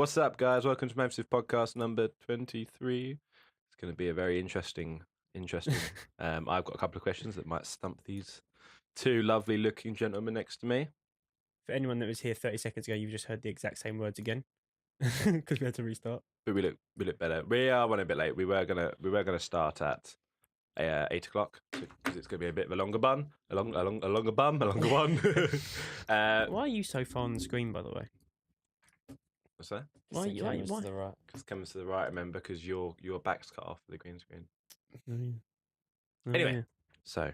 What's up, guys? Welcome to MAViSMITH Podcast number 23. It's going to be a very interesting. I've got a couple of questions that might stump these two lovely-looking gentlemen next to me. For anyone that was here 30 seconds ago, you've just heard the exact same words again because we had to restart. But we look better. We are running a bit late. We were gonna start at 8 o'clock because it's going to be a bit of a longer bun, a longer one. Why are you so far on the screen, by the way? What's that? Why? The camera's to the right. It's coming to the right. Remember, because your back's cut off the green screen. Anyway, So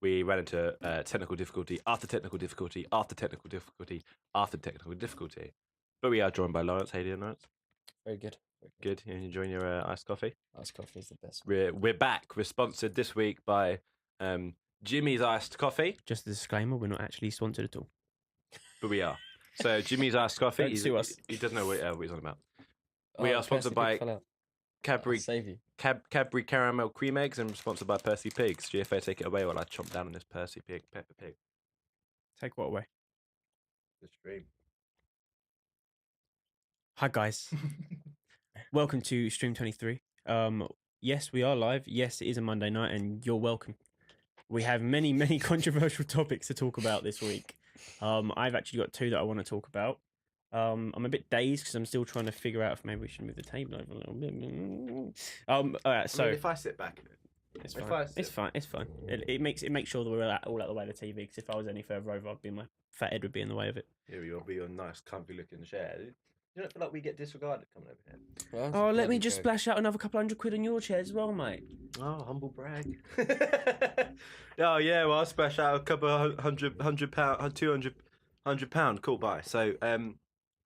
we ran into technical difficulty after technical difficulty after technical difficulty after technical difficulty. But we are joined by Lawrence. How you doing, Lawrence? Very good. Good. You enjoying your iced coffee? Iced coffee is the best. We're back. We're sponsored this week by Jimmy's Iced Coffee. just a disclaimer: we're not actually sponsored at all. But we are. So Jimmy's Iced Coffee. Don't sue us. He doesn't know what he's on about. We are sponsored by Cadbury Save you. Cadbury Caramel Cream Eggs and sponsored by Percy Pigs. GFA, take it away while I chomp down on this Percy Pig Pepper Pig. Take what away? The stream. Hi guys, welcome to Stream 23. Yes, we are live. Yes, it is a Monday night, and you're welcome. We have many controversial topics to talk about this week. I've actually got two that I want to talk about. I'm a bit dazed because I'm still trying to figure out if maybe we should move the table over a little bit. All right, so if I sit back, it's if fine. I sit- It's fine. It's fine. It makes sure that we're all out of the way of the TV. Because if I was any further over, my fat head would be in the way of it. here you'll be on nice, comfy-looking chair. You don't feel like we get disregarded coming over here? Well, Oh, let me just splash out another couple £100 on your chair as well, mate. Oh, humble brag. Oh yeah, well I'll splash out a couple of £100, £200. Cool, bye. So I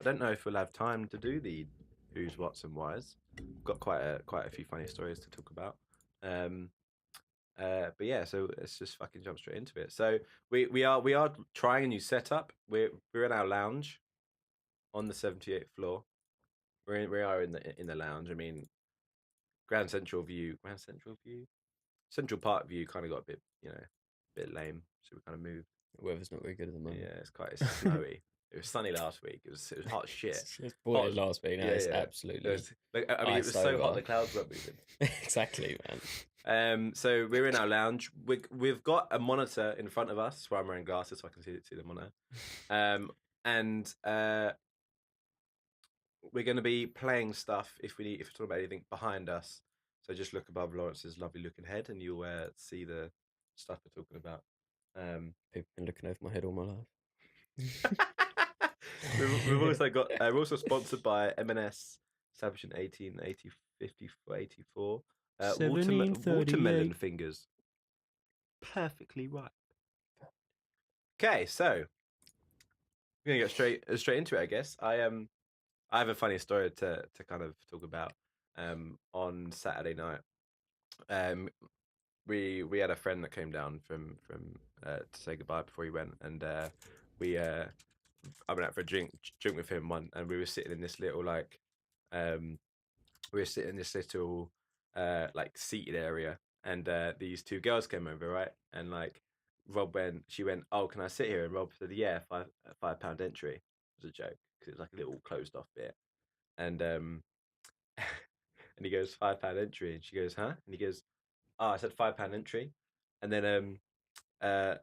don't know if we'll have time to do the who's, what's, and whys. We've got quite a few funny stories to talk about. But yeah, so let's just fucking jump straight into it. So we are trying a new setup. We're in our lounge on the 78th floor. We are in the lounge. I mean, Central Central Park view kind of got a bit lame, so we kind of moved. The weather's not very good at the moment. Yeah, it's snowy. It was sunny last week. It was hot as shit. It's boiling last week. Now it's absolutely. It was so hot the clouds weren't moving. Exactly, man. So we're in our lounge. We've got a monitor in front of us. That's why I'm wearing glasses so I can see the monitor. And we're going to be playing stuff if we're talking about anything behind us. So just look above Lawrence's lovely looking head, and you'll see the stuff we're talking about. People have been looking over my head all my life. We've also got. We're also sponsored by M&S, established in 1884. Watermelon fingers, perfectly ripe. Okay, so we're gonna get straight into it, I guess. I have a funny story to kind of talk about. On Saturday night, we had a friend that came down from to say goodbye before he went, and I went out for a drink with him and we were sitting in this little like seated area, and these two girls came over, right? And like she went, "Oh, can I sit here?" And Rob said, "Yeah, £5 entry." It was a joke because it was like a little closed off bit, and and he goes, £5 entry, and she goes, "Huh?" And he goes, "Oh, I said £5 entry," and then and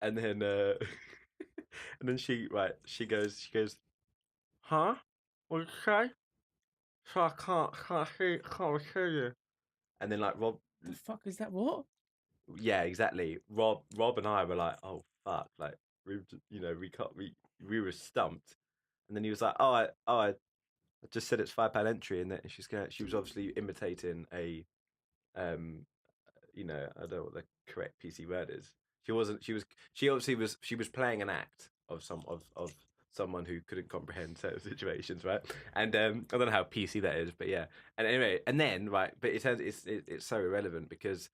then she goes, "Huh? What did you say?" So I can't hear you. And then like Rob, The fuck is that? What? yeah, exactly. Rob and I were like, "Oh fuck!" Like we were stumped. And then he was like, "Oh, I just said it's £5 entry," and then she was obviously imitating a I don't know what the correct PC word is. She was playing an act of someone who couldn't comprehend certain situations, right? And I don't know how PC that is, but yeah. And anyway, and then right, but it turns it's so irrelevant because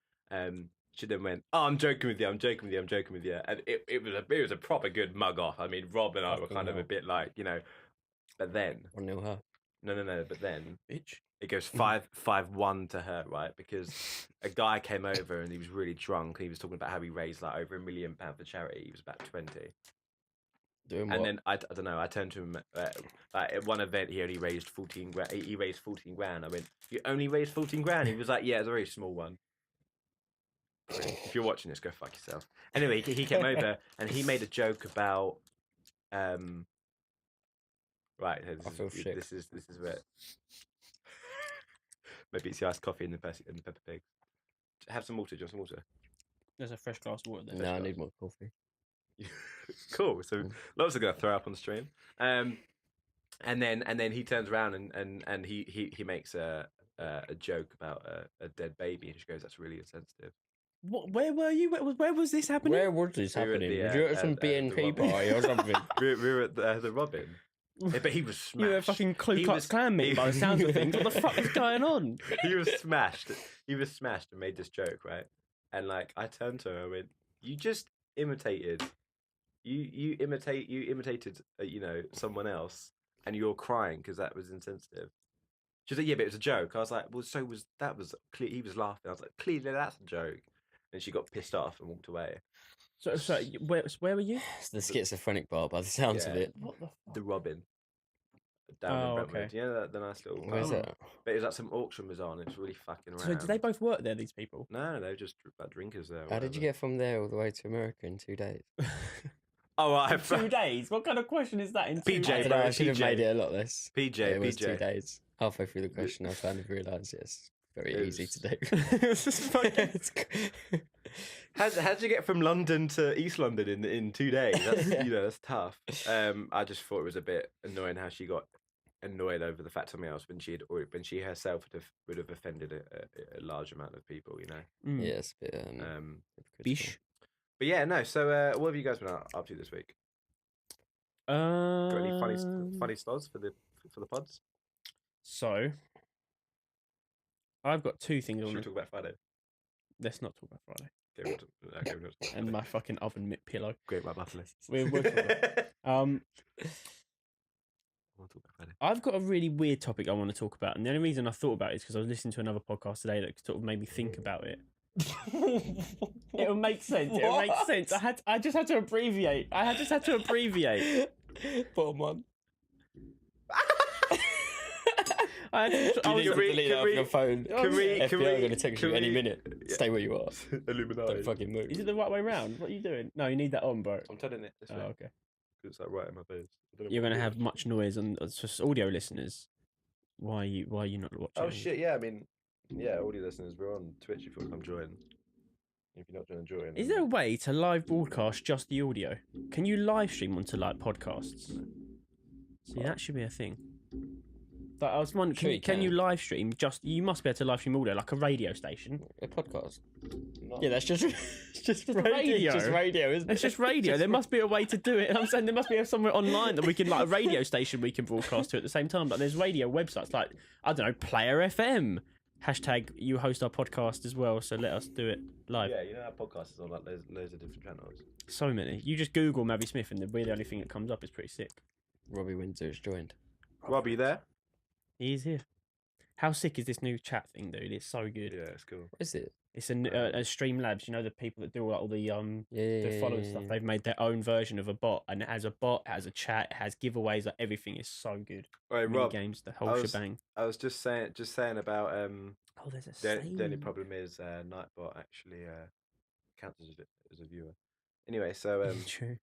she then went, "Oh, I'm joking with you, I'm joking with you," and it was a proper good mug off. I mean, Rob and I were kind of a bit like, but then 1-0 her. No, but then Bitch. it goes 5-1 to her, right? Because a guy came over and he was really drunk and he was talking about how he raised like over £1 million for charity. He was about 20. Doing And what? then I don't know. I turned to him at one event. He only raised 14 grand. He raised 14 grand. I went, "You only raised 14 grand?" He was like, "Yeah, it's a very small one." If you're watching this, go fuck yourself. Anyway, he came over and he made a joke about right. I feel sick. This is where maybe it's the iced coffee and the pepper pig. Have some water. Do you want some water? There's a fresh glass of water there. No, I need more coffee. Cool. So lots are gonna throw up on the stream. And then he turns around and he makes a joke about a dead baby, and she goes, "That's really insensitive." What? Where were you? Where was this happening? Where was this We were at happening? the, Was you at some the BNP Robin. party or something? we were at the Robin. Yeah, but he was smashed. You were a fucking Ku He Klux was- Klan meet by the sounds of things. What the fuck is going on? He was smashed. He was smashed and made this joke, right? And like I turned to her and went, "You just imitated. You imitated someone else, and you're crying because that was insensitive." She said, "Yeah, but it was a joke." I was like, "Well, so was that was clear." He was laughing. I was like, "Clearly, that's a joke." And she got pissed off and walked away. So where were you? It's the schizophrenic bar by the sounds of Yeah. it. What the fuck? The Robin. Down Oh, in Brentwood. okay. Yeah, the nice little. Where's pub. that? But it was like some auction was on. It was really fucking around. So did they both work there? These people? No, they were just like drinkers there. or How did you whatever. get from there all the way to America in 2 days? Oh, In 2 days? What kind of question is that? In 2 PJ, I days? don't know, I bro, should have PJ. made it a lot less. PJ, It was PJ. 2 days. Halfway through the question, I kind of realised it's very It easy was- to do. It's just fucking- It's- How'd you get from London to East London in 2 days? That's that's tough. I just thought it was a bit annoying how she got annoyed over the fact something else when she herself would have offended a large amount of people, Mm. yeah, it's a bit hypocritical. Bish. But yeah, no. So what have you guys been up to this week? Got any funny stories for the pods? So, I've got 2 things I Should we want to. talk about Friday? Let's not talk about Friday. Okay, we'll talk about And Friday. my fucking oven mitt pillow. Great, my buffalo. We'll talk about We'll talk about Friday. I've got a really weird topic I want to talk about, and the only reason I thought about it is because I was listening to another podcast today that sort of made me think about it. It'll make sense. It'll make sense. I just had to abbreviate. I Bottom one. I Do you need to was- delete that can off we- your phone? Can we? FBI Can are we? going to text you any minute. Stay where you are. Illuminati. Don't fucking move. Is it the right way round? What are you doing? No, you need that on, bro. I'm turning it this Oh, way. okay. 'Cause it's like right in my face. I don't know You're what going to I'm have doing. much noise, and it's just audio listeners. Why are you not watching? Oh shit! Yeah, I mean, yeah, audio listeners, we're on Twitch. If you want to come join. If you're not going to join, Is there a way to live broadcast just the audio? Can you live stream onto like podcasts? See, that should be a thing. But I was wondering, Sure you can you can. live stream just? You must be able to live stream audio like a radio station. A podcast. Not- Yeah, that's just Just radio. Just radio, isn't it? It's just radio. There must be a way to do it. I'm saying there must be somewhere online that we can, like a radio station we can broadcast to at the same time. But there's radio websites like, I don't know, Player FM. Hashtag you host our podcast as well, so let us do it live. Yeah, you know how podcasts is on like loads of different channels. So many. You just Google MAViSMITH and we're the only thing that comes up. Is pretty sick. Robbie Windsor's joined. Rob, you there? He's here. How sick is this new chat thing, dude? It's so good. Yeah, it's cool. What is it? It's a Streamlabs. You know the people that do all the Yeah, the following stuff. They've made their own version of a bot, and it has a bot, it has a chat, it has giveaways. Like everything is so good. All right, Mini Rob. games, the whole I was- shebang. I was just saying about Oh, there's a the only save. problem is Nightbot actually counts as a viewer. Anyway, so True.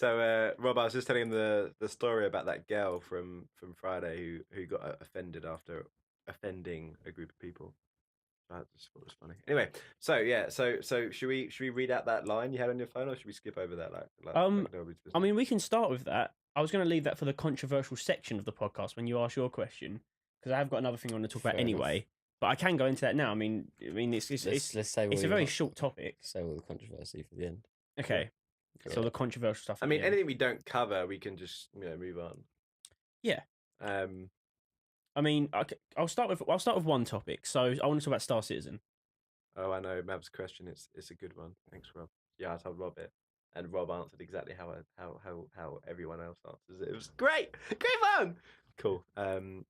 Rob, I was just telling him the story about that girl from Friday who got offended after offending a group of people. I just thought it was funny. Anyway, so should we read out that line you had on your phone, or should we skip over that? Nobody's business? I mean, we can start with that. I was going to leave that for the controversial section of the podcast when you ask your question, because I have got another thing I want to talk about Fair enough. anyway. But I can go into that now. I mean, it's Let's say it's a very short topic. Say all the controversy for the end. Okay, so the controversial stuff. I at mean, the end. anything we don't cover, we can just move on. Yeah. Um. I mean, I'll start with one topic. So I want to talk about Star Citizen. Oh, I know Mav's question. It's a good one. Thanks, Rob. Yeah, I told Rob it, and Rob answered exactly how everyone else answers it. It was great fun. Cool.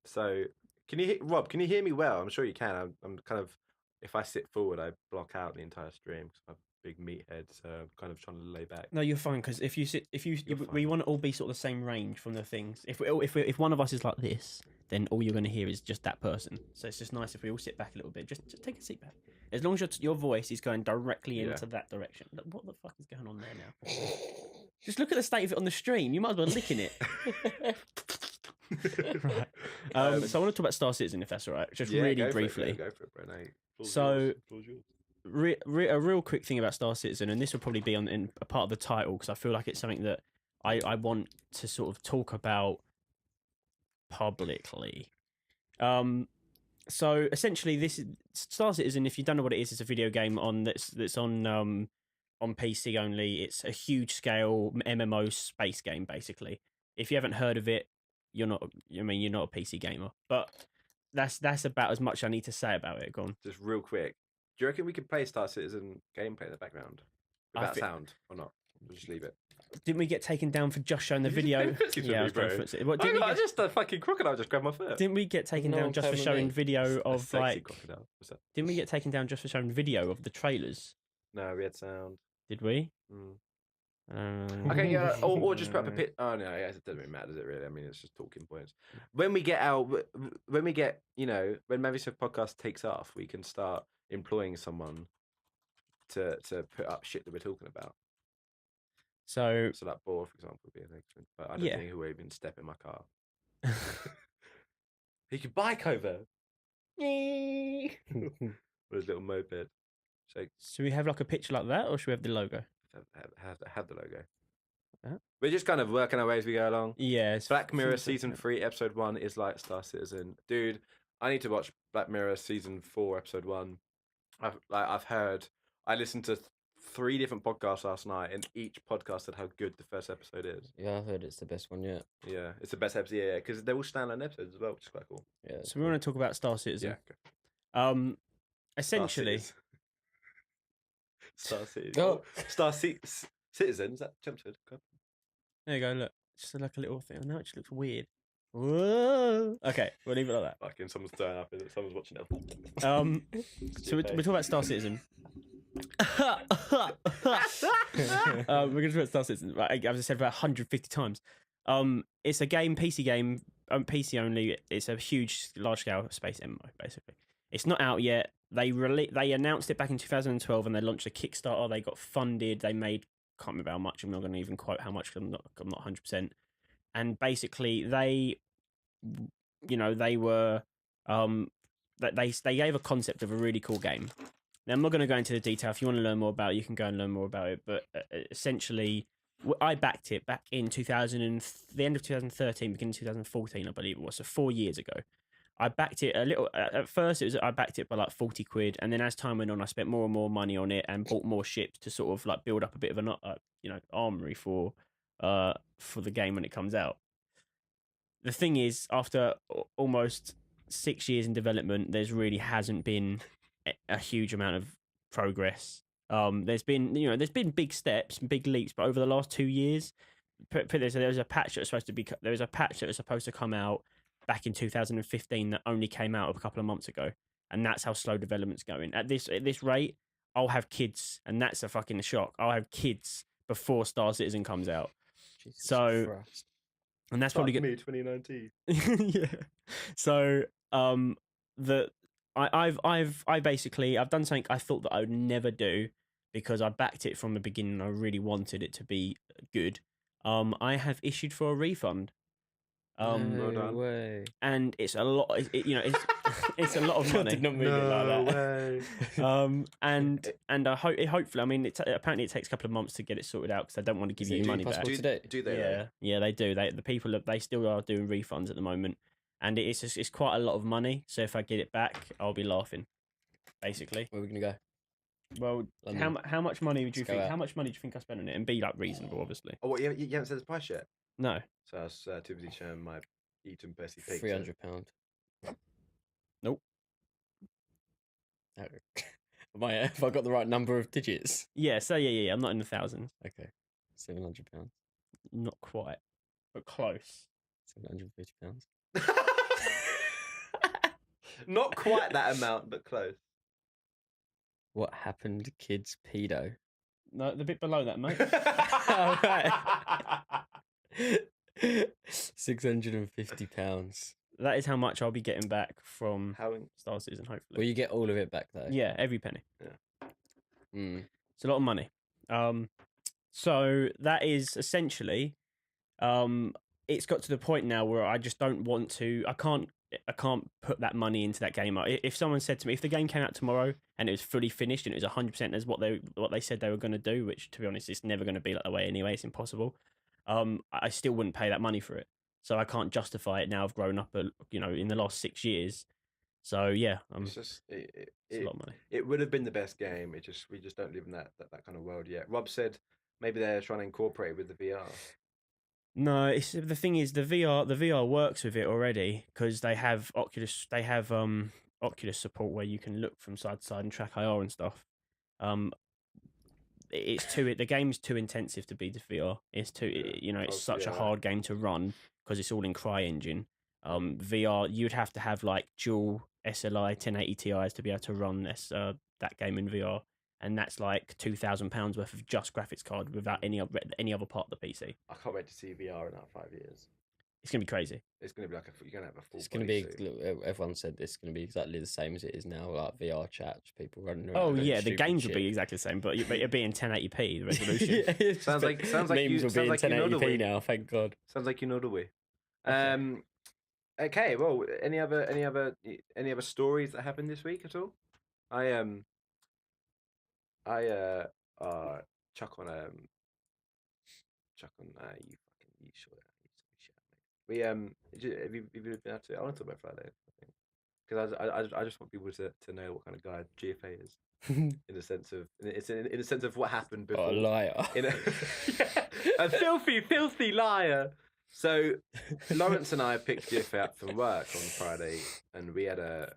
So can you Rob? Can you hear me well? I'm sure you can. I'm kind of, if I sit forward, I block out the entire stream because big meathead, so I'm kind of trying to lay back. No, you're fine because if You're we fine. want to all be sort of the same range from the things. If one of us is like this, then all you're going to hear is just that person. So it's just nice if we all sit back a little bit. Just take a seat back. As long as your voice is going directly Yeah. into that direction. Look, what the fuck is going on there now? Just look at the state of it on the stream. You might as well licking it. Right. So I want to talk about Star Citizen, if that's all right, just Yeah, really go for it, briefly. Go for it, bro. No, floor's So- yours, floor's yours. A real quick thing about Star Citizen, and this will probably be in a part of the title because I feel like it's something that I want to sort of talk about publicly. So essentially, this is Star Citizen. If you don't know what it is, it's a video game that's on PC only. It's a huge scale MMO space game, basically. If you haven't heard of it, you're not. I mean, you're not a PC gamer, but that's about as much I need to say about it. Go on. Just real quick, do you reckon we could play Star Citizen gameplay in the background without sound or not? We'll just leave it. Didn't we get taken down for just showing the You just video? played footsie with Yeah, I me, was playing bro. footsie. What, I just a fucking crocodile just grabbed my foot. didn't we get taken No down one just for playing with showing me. video A of sexy like? crocodile. What's that? Didn't we get taken down just for showing video of the trailers? No, we had sound. Did we? Okay, yeah, or just put up a pit. Oh no, yeah, it doesn't really matter, does it? Really, I mean, it's just talking points. When we get when MAViSMITH Podcast takes off, we can start employing someone to put up shit that we're talking about. So So that ball, for example, would be an excellent. But I don't Yeah. think he will even step in my car. He could bike over with his little moped. So should we have like a picture like that, or should we have the logo? have the logo. Huh? We're just kind of working our way as we go along. Yeah, it's Black Mirror it's- season 3, episode 1 is like Star Citizen. Dude, I need to watch Black Mirror season 4, episode 1. I've heard. I listened to 3 different podcasts last night, and each podcast said how good the first episode is. Yeah, I heard it's the best one yet. Yeah, it's the best episode. Yeah, because they're all standalone episodes as well, which is quite cool. Yeah. So we want to talk about Star Citizen. Yeah. Essentially, Star Citizen. Oh. Citizen. Is that tempted? Okay. there you go. Look, just like a little thing. I know it just looks weird. Whoa. Okay, we'll leave it like Fucking someone's turning up. Someone's watching it. that. So we're talking about Star Citizen. We're going to talk about Star Citizen. Right, as I said about 150 times. It's a game, PC game, PC only. It's a huge, large-scale space MMO, basically. It's not out yet. They announced it back in 2012, and they launched a Kickstarter. They got funded. They made, can't remember how much. I'm not going to even quote how much. I'm not 100%. And basically, they were they gave a concept of a really cool game. Now, I'm not going to go into the detail. If you want to learn more about it, you can go and learn more about it. But essentially, I backed it back in the end of 2013, beginning of 2014, I believe it was. So 4 years ago. I backed it a little. At first, I backed it by like 40 quid, and then as time went on, I spent more and more money on it and bought more ships to sort of like build up a bit of an armory for the game when it comes out. The thing is, after almost 6 years in development, there's really hasn't been a huge amount of progress. There's been big steps, big leaps, but over the last 2 years, there was a patch that was supposed to come out back in 2015 that only came out a couple of months ago, and that's how slow development's going. At this rate, I'll have kids, and that's a fucking shock. I'll have kids before Star Citizen comes out. Jesus So- Christ. And that's probably Fuck good. me, 2019. Yeah. So I've done something I thought that I would never do because I backed it from the beginning. I really wanted it to be good. I have issued for a refund. well No done. way. And it's a lot. It's a lot of I money. did not mean it like that. way. And I hopefully, I mean, apparently it takes a couple of months to get it sorted out because I don't want to give Is it you due money back. possible today? Do they? Yeah, yeah, they do. The people they still are doing refunds at the moment, and it's quite a lot of money. So if I get it back, I'll be laughing, basically. Where are we gonna go? Well, London. how much money would you Let's go think? out. How much money do you think I spent on it? And be like reasonable, obviously. Oh, what, you haven't said the price yet? No, So I was too busy showing my Eton Percy pig. £300. Nope. Have I got the right number of digits? yeah. So yeah. I'm not in the thousands. Okay, £700, Not quite, but close. £750. Not quite that amount, but close. What happened, kids? Pedo. No, the bit below that, mate. All right. £650. That is how much I'll be getting back from How? Star Citizen, hopefully. Well, you get all of it back though. Yeah, every penny. Mm. It's a lot of money. So that is essentially, it's got to the point now where I just don't want to. I can't put that money into that game. If someone said to me, if the game came out tomorrow and it was fully finished and it was 100% as what they said they were going to do, which to be honest, it's never going to be that way anyway. It's impossible. I still wouldn't pay that money for it. So I can't justify it now. I've grown up, in the last 6 years. So yeah, It's just it's a lot of money. It would have been the best game. We just don't live in that kind of world yet. Rob said maybe they're trying to incorporate it with the VR. No, the thing is the VR works with it already because they have Oculus support where you can look from side to side and track IR and stuff. The game's too intensive to be the VR. It's too it's such a hard game to run because it's all in CryEngine. VR, you'd have to have like dual SLI 1080 Ti's to be able to run that game in VR, and that's like £2,000 worth of just graphics card without any other part of the PC. I can't wait to see VR in 5 years. It's gonna be crazy. It's gonna be like you're gonna have a full. It's going to be. Look, everyone said it's going to be exactly the same as it is now, like VR chat, people running around. Oh doing yeah, the stupid games shit. will be exactly the same, but it'll be in 1080p the resolution. Yeah, Sounds like memes you- will be in sounds like you know the way. 1080p now. Thank God. Sounds like you know the way. Okay. Well, any other stories that happened this week at all? Chuck on you sure we have you been out to? I want to talk about Friday, I think, because I just want people to know what kind of guy GFA is in the sense of what happened before. Oh, a liar. A filthy liar. So Lawrence and I picked GFA up from work on Friday, and we had a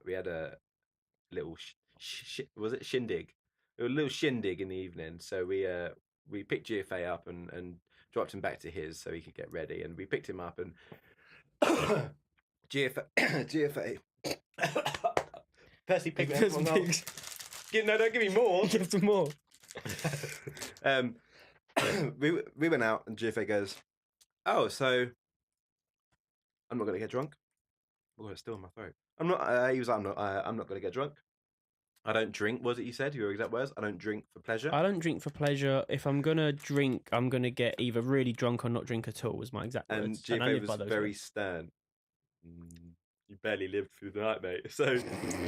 little was it shindig? A little shindig in the evening. So we picked GFA up and dropped him back to his so he could get ready, and we picked him up and GFA. Percy Pig. No, don't give me more. Give some more. We went out and GFA goes, oh, so I'm not gonna get drunk. Oh, it's still in my throat. I'm not. He was like, I'm not gonna get drunk. I don't drink. Was it you said? Your exact words? I don't drink for pleasure. I don't drink for pleasure. If I'm gonna drink, I'm gonna get either really drunk or not drink at all. Was my exact And words. And I GFA live by was those very words. stern. You barely lived through the night, mate. So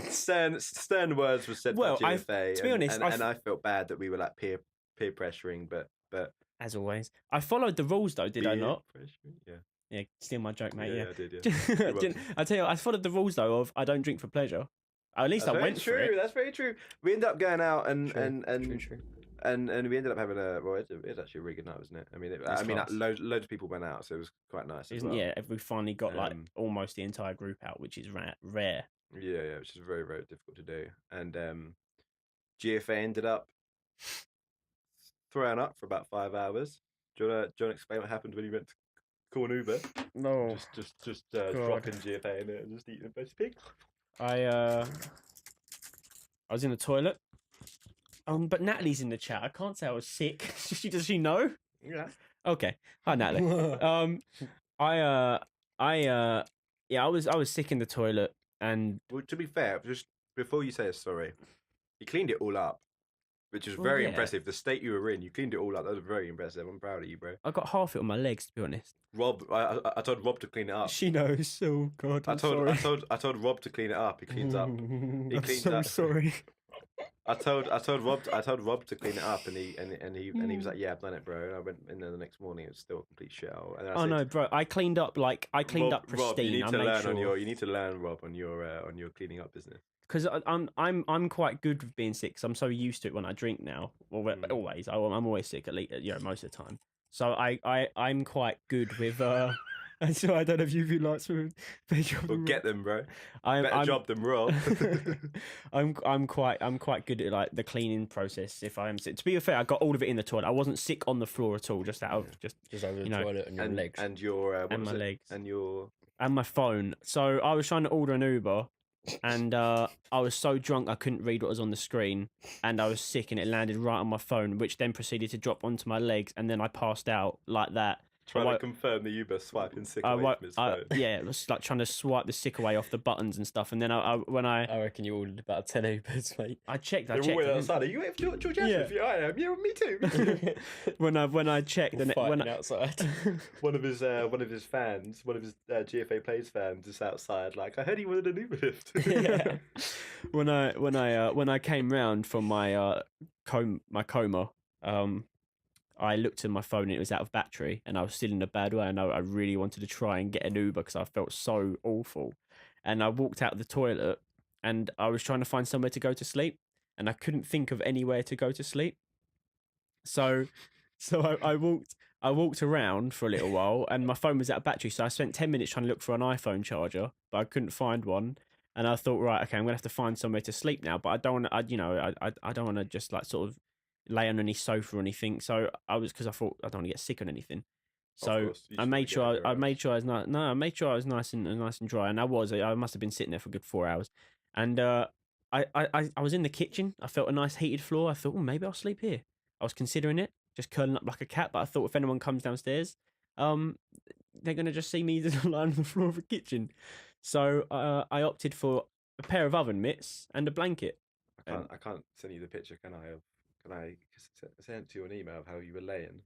stern words were said Well, by GFA. to be honest, and I felt bad that we were like peer pressuring, but As always, I followed the rules though. Did I not? Pressuring? Yeah. Yeah, steal my joke, mate. Yeah, I did. Yeah. I tell you, I followed the rules though of I don't drink for pleasure. At least That's I very went true. for it. That's very true. We ended up going out and True. and we ended up having it was actually a really good night, wasn't it? I mean, class. loads of people went out, so it was quite nice. As Isn't well. yeah? We finally got like Um, almost the entire group out, which is rare. Yeah, which is very, very difficult to do. And GFA ended up throwing up for about 5 hours. Do you want to explain what happened when you went to call an Uber? No, Just God. dropping GFA in it and just eating a best pig. I was in the toilet. But Natalie's in the chat. I can't say I was sick. Does she know? Yeah. Okay. Hi, Natalie. I was sick in the toilet, and Well, to be fair, just before you say a story, you cleaned it all up, which is Well, very yeah. impressive. The state you were in, you cleaned it all up. That was very impressive. I'm proud of you, bro. I got half it on my legs. To be honest, Rob, I told Rob to clean it up. she knows. Oh God, I told Rob to clean it up. He cleans up. He I'm cleans so up. sorry. I told Rob to clean it up, and he was like, "Yeah, I've done it, bro." And I went in there the next morning; it was still a complete shell. And I Oh said, no, bro! I cleaned up Rob, pristine. you need I to made learn sure. you need to learn, Rob, on your cleaning up business. Because I'm quite good with being sick. So I'm so used to it when I drink now. Well, always. I'm always sick at least, most of the time. So I'm quite good with. And so I don't know if you like to Well, get them, bro. I'm Better job than Rob. I'm quite good at like the cleaning process. If I am sick, to be fair, I got all of it in the toilet. I wasn't sick on the floor at all. Just out of just over the toilet and your legs. And your and my legs and your and my phone. So I was trying to order an Uber and I was so drunk I couldn't read what was on the screen, and I was sick, and it landed right on my phone, which then proceeded to drop onto my legs, and then I passed out like that. Trying to confirm the Uber swiping sick away from his phone. Yeah, it was like trying to swipe the sick away off the buttons and stuff. And then I reckon you ordered about 10 Ubers, mate. I checked. They're all outside. Are you waiting for George Evans? Yeah, I am. Yeah, me too. when I checked, outside, one of his fans, one of his GFA Plays fans, is outside. Like, I heard he wanted an Uber lift. Yeah. When I came round from my coma, I looked at my phone and it was out of battery, and I was still in a bad way, and I really wanted to try and get an Uber because I felt so awful. And I walked out of the toilet, and I was trying to find somewhere to go to sleep, and I couldn't think of anywhere to go to sleep. So I walked around for a little while, and my phone was out of battery, so I spent 10 minutes trying to look for an iPhone charger, but I couldn't find one. And I thought, right, okay, I'm gonna have to find somewhere to sleep now, but I don't want to, I don't want to just like sort of lay on any sofa or anything. So because I thought I don't want to get sick on anything. So I made sure I was nice and dry, and I must have been sitting there for a good 4 hours. And I was in the kitchen. I felt a nice heated floor. I thought, maybe I'll sleep here. I was considering it, just curling up like a cat. But I thought if anyone comes downstairs, they're gonna just see me lying on the floor of the kitchen. So I opted for a pair of oven mitts and a blanket. I can't send you the picture, can I? Can I send to you an email of how you were laying?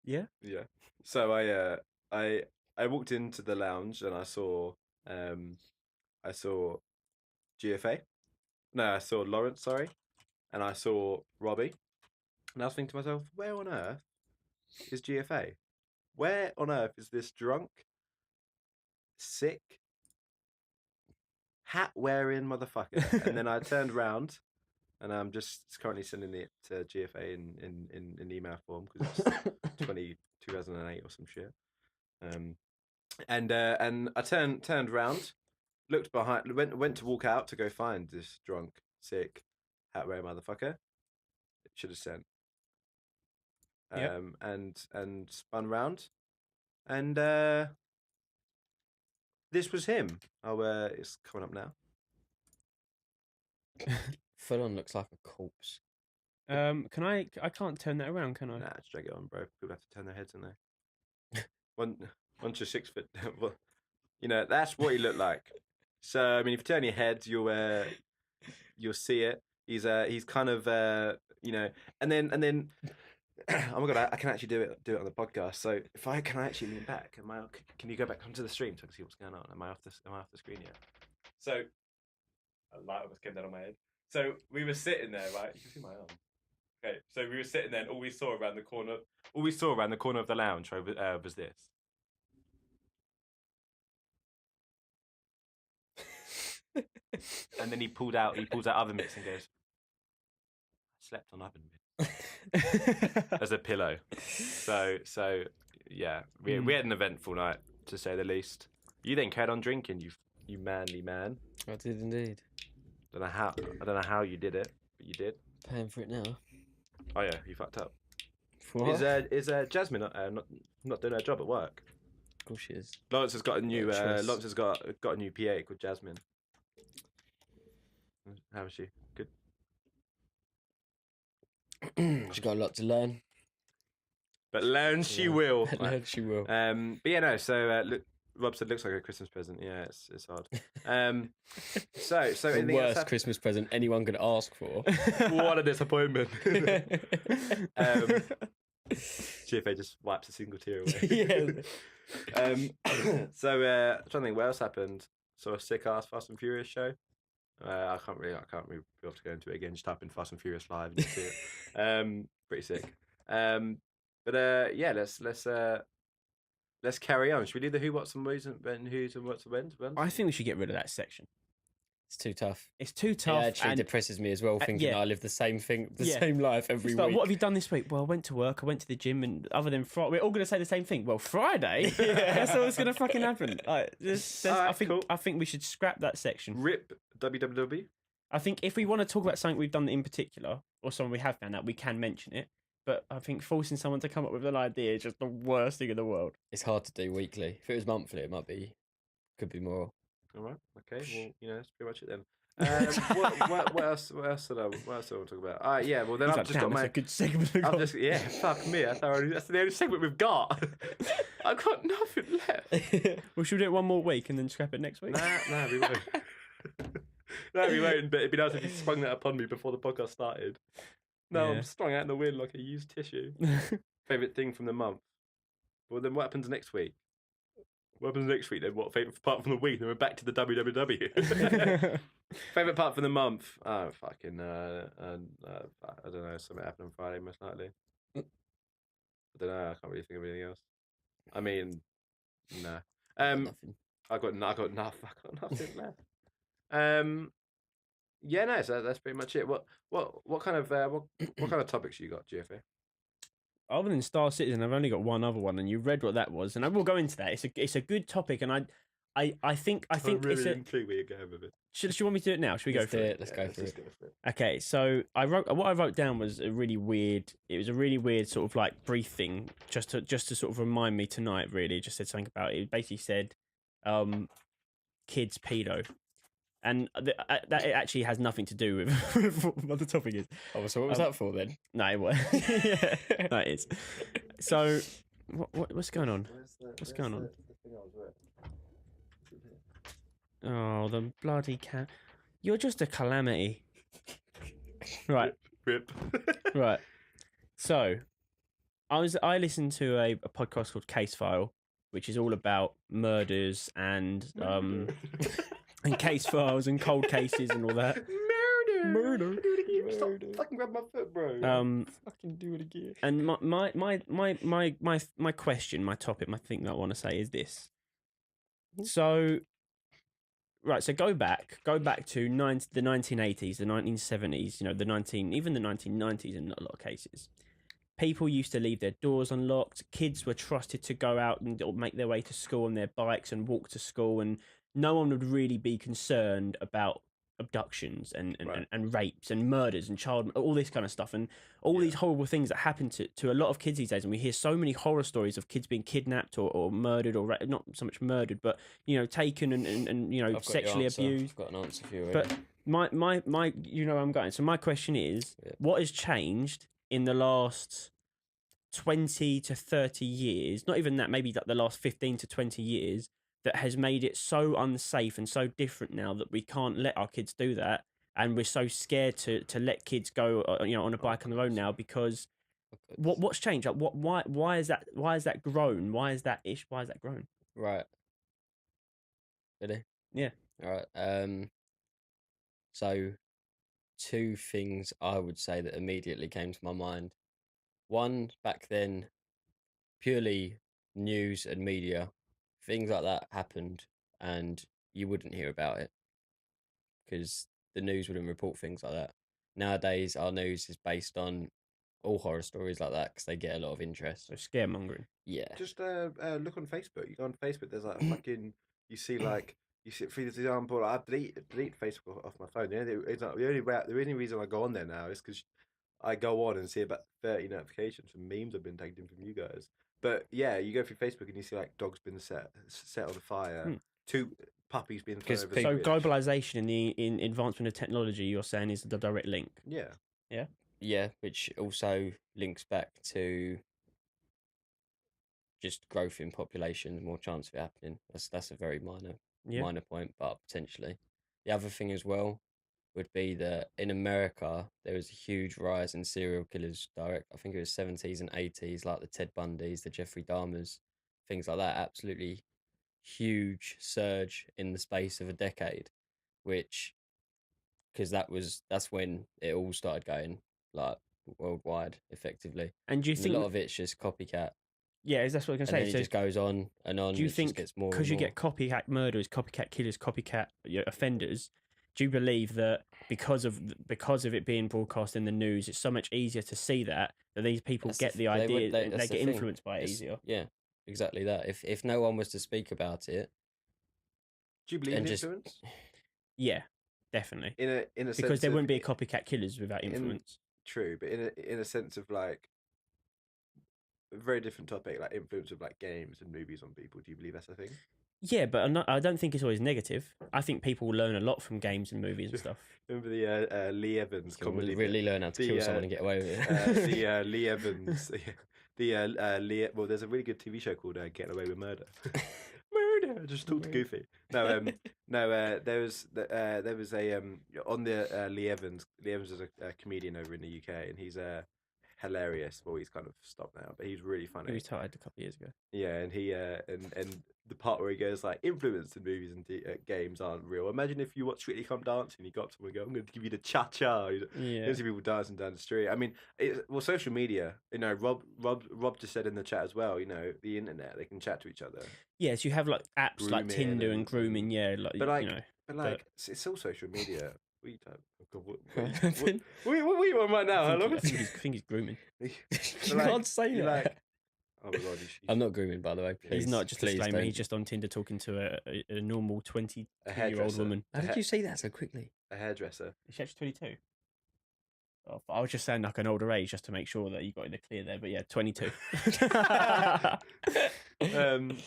Yeah. Yeah. So I walked into the lounge and I saw GFA. No, I saw Lawrence, sorry. And I saw Robbie. And I was thinking to myself, where on earth is GFA? Where on earth is this drunk, sick, hat wearing motherfucker? And then I turned round, and I'm just currently sending it to GFA in email form because it's 2008 or some shit. And I turned round, looked behind, went to walk out to go find this drunk, sick, hat wearing motherfucker. It should have sent. And spun round, and this was him. Oh, it's coming up now. Full on looks like a corpse. Can I can't turn that around, can I? Nah, just drag it on, bro. People have to turn their heads in there. Once you're 6 foot, well, that's what he looked like. So I mean, if you turn your head, you'll see it. He's kind of and then. Oh my god, I can actually do it on the podcast. So if I can actually lean back, can you go back onto the stream so I can see what's going on? Am I off the screen yet? So a light almost came down on my head. So we were sitting there, right? You can see my arm. Okay, so we were sitting there, and all we saw around the corner of the lounge was this. And then he pulls out oven mitts and goes, I slept on oven mitts. As a pillow. So yeah, we had an eventful night, to say the least. You then carried on drinking, you manly man. I did indeed. I don't know how you did it, but you did. Paying for it now. Oh yeah, you fucked up. What? Is Jasmine not doing her job at work? Of course she is. Lawrence has got a new Lawrence has got a new PA called Jasmine. How is she? Good. She's got a lot to learn. But learn she will. Learn she will. But yeah, no. So Rob said, "Looks like a Christmas present." Yeah, it's hard. So The worst Christmas present anyone could ask for. What a disappointment. GFA just wipes a single tear away. So I'm trying to think what else happened. So a sick ass Fast and Furious show. I can't really be able to go into it again. Just type in Fast and Furious Live and you see it. Pretty sick. But yeah, let's carry on. Should we do the who, what's, and who's, and who's, and what's, and when's? I think we should get rid of that section. It's too tough. It's too tough. It actually depresses me as well, thinking I live the same thing, same life every week. What have you done this week? Well, I went to work, I went to the gym, and other than Friday, we're all going to say the same thing. Well, Friday? That's all that's going to fucking happen. I think we should scrap that section. RIP WWW. I think if we want to talk about something we've done in particular, or something we have found out, we can mention it. But I think forcing someone to come up with an idea is just the worst thing in the world. It's hard to do weekly. If it was monthly, it might be Could be more. All right. Okay. Well, that's pretty much it then. What else? What else did I want to talk about? Yeah. Well, then He's I've like, just damn, got that's my. a good segment. to I've go. just Fuck me. That's the only segment we've got. I've got nothing left. Well, should we do it one more week and then scrap it next week? Nah, we won't. No, we won't. But it'd be nice if you sprung that upon me before the podcast started. No, Yeah. I'm strung out in the wind like a used tissue. Favorite thing from the month. Well, then what happens next week? What happens next week then? What favorite part from the week? Then we're back to the WWW. Favorite part from the month? Oh, fucking. I don't know. Something happened on Friday, most likely. I don't know. I can't really think of anything else. I mean, no. Nothing. I got nothing left. Yeah, no. So that's pretty much it. What kind of what kind of topics you got, GFA? Other than Star Citizen, I've only got one other one, and you read what that was, and I will go into that. It's a good topic, and I think I'm really it's a. intrigued where you're going with it. Should you want me to do it now? Should we go for it? Let's go for it. Okay, so what I wrote down was a really weird. It was a really weird sort of like brief thing, just to sort of remind me tonight. Really, it just said something about it. It basically said, kids pedo, and that it actually has nothing to do with what the topic is. Oh, so what was that for then? No, it was. Yeah, no, it is. So, what's going on? What's going on? Oh, the bloody cat! You're just a calamity. Right. Rip. Right. So, I listened to a podcast called Case File, which is all about murders and and case files and cold cases and all that. Murder. Do it again. Stop fucking grab my foot, bro. Fucking do it again. And my question, my topic, my thing that I want to say is this. So, right, so go back to the 1980s, the 1970s, even the 1990s in a lot of cases. People used to leave their doors unlocked. Kids were trusted to go out and make their way to school on their bikes and walk to school, and no one would really be concerned about abductions and rapes and murders and all this kind of stuff and all these horrible things that happen to a lot of kids these days. And we hear so many horror stories of kids being kidnapped or murdered or not so much murdered, but taken and sexually abused. I've got an answer for you. But my I'm going. So my question is, what has changed in the last 20 to 30 years? Not even that, maybe like the last 15 to 20 years, that has made it so unsafe and so different now that we can't let our kids do that, and we're so scared to let kids go on a bike on their own now because what's changed? Like why is that grown? Why is that grown? Right. Ready? Yeah. All right. So two things I would say that immediately came to my mind. One, back then, purely news and media, things like that happened and you wouldn't hear about it because the news wouldn't report things like that. Nowadays, our news is based on all horror stories like that because they get a lot of interest. So scaremongering. Yeah. Just look on Facebook. You go on Facebook. There's like fucking. You see, for example, I delete Facebook off my phone. The only reason I go on there now is because I go on and see about 30 notifications from memes I've been tagged in from you guys. But yeah, you go through Facebook and you see like dogs being set on fire, 2 puppies being thrown over. So globalization in advancement of technology, you're saying, is the direct link. Yeah. Yeah. Yeah, which also links back to just growth in population, more chance of it happening. That's a very minor point, but potentially. The other thing as well would be that in America there was a huge rise in serial killers. I think it was 70s and 80s, like the Ted Bundys, the Jeffrey Dahmers, things like that. Absolutely huge surge in the space of a decade, because that's when it all started going like worldwide, effectively. And do you think a lot of it's just copycat? Yeah, that's what I was going to say. And then it just goes on and on. Do you it think just gets more because and you more. get copycat murderers, copycat killers, copycat offenders? Do you believe that because of it being broadcast in the news, it's so much easier to see that these people get the idea, they get influenced by it easier? Yeah, exactly that. If no one was to speak about it, do you believe in influence? Yeah, definitely. In a sense, because there wouldn't be copycat killers without influence. True, but in a sense of like a very different topic, like influence of like games and movies on people. Do you believe that's a thing? Yeah, but I don't think it's always negative. I think people learn a lot from games and movies and stuff. Remember the Lee Evans You can comedy? really learn how to kill someone and get away with it. The Lee Evans, Lee. Well, there's a really good TV show called Getting Away with Murder. Murder. Just talk to Goofy. No, there was a on the Lee Evans. Lee Evans is a comedian over in the UK, and he's hilarious. Well, he's kind of stopped now, but he's really funny. He retired a couple of years ago. Yeah, and he and the part where he goes like, influence in movies and games aren't real. Imagine if you watch Strictly Come Dancing, you go up to someone and go, I'm going to give you the cha-cha. Yeah. You see people dancing down the street. I mean, social media, Rob just said in the chat as well, the internet, they can chat to each other. Yes, you have like apps Grooming like Tinder and grooming, yeah. But it's all social media. What are you talking? What are you on right now? I think he's grooming. You can't say that. Oh my god, I'm not grooming, by the way. Please, he's not just a please disclaimer. don't. He's just on Tinder talking to a normal 22-year-old woman. How did you say that so quickly? A hairdresser. Is she actually 22? Oh, I was just saying like an older age just to make sure that you got in the clear there. But yeah, 22. But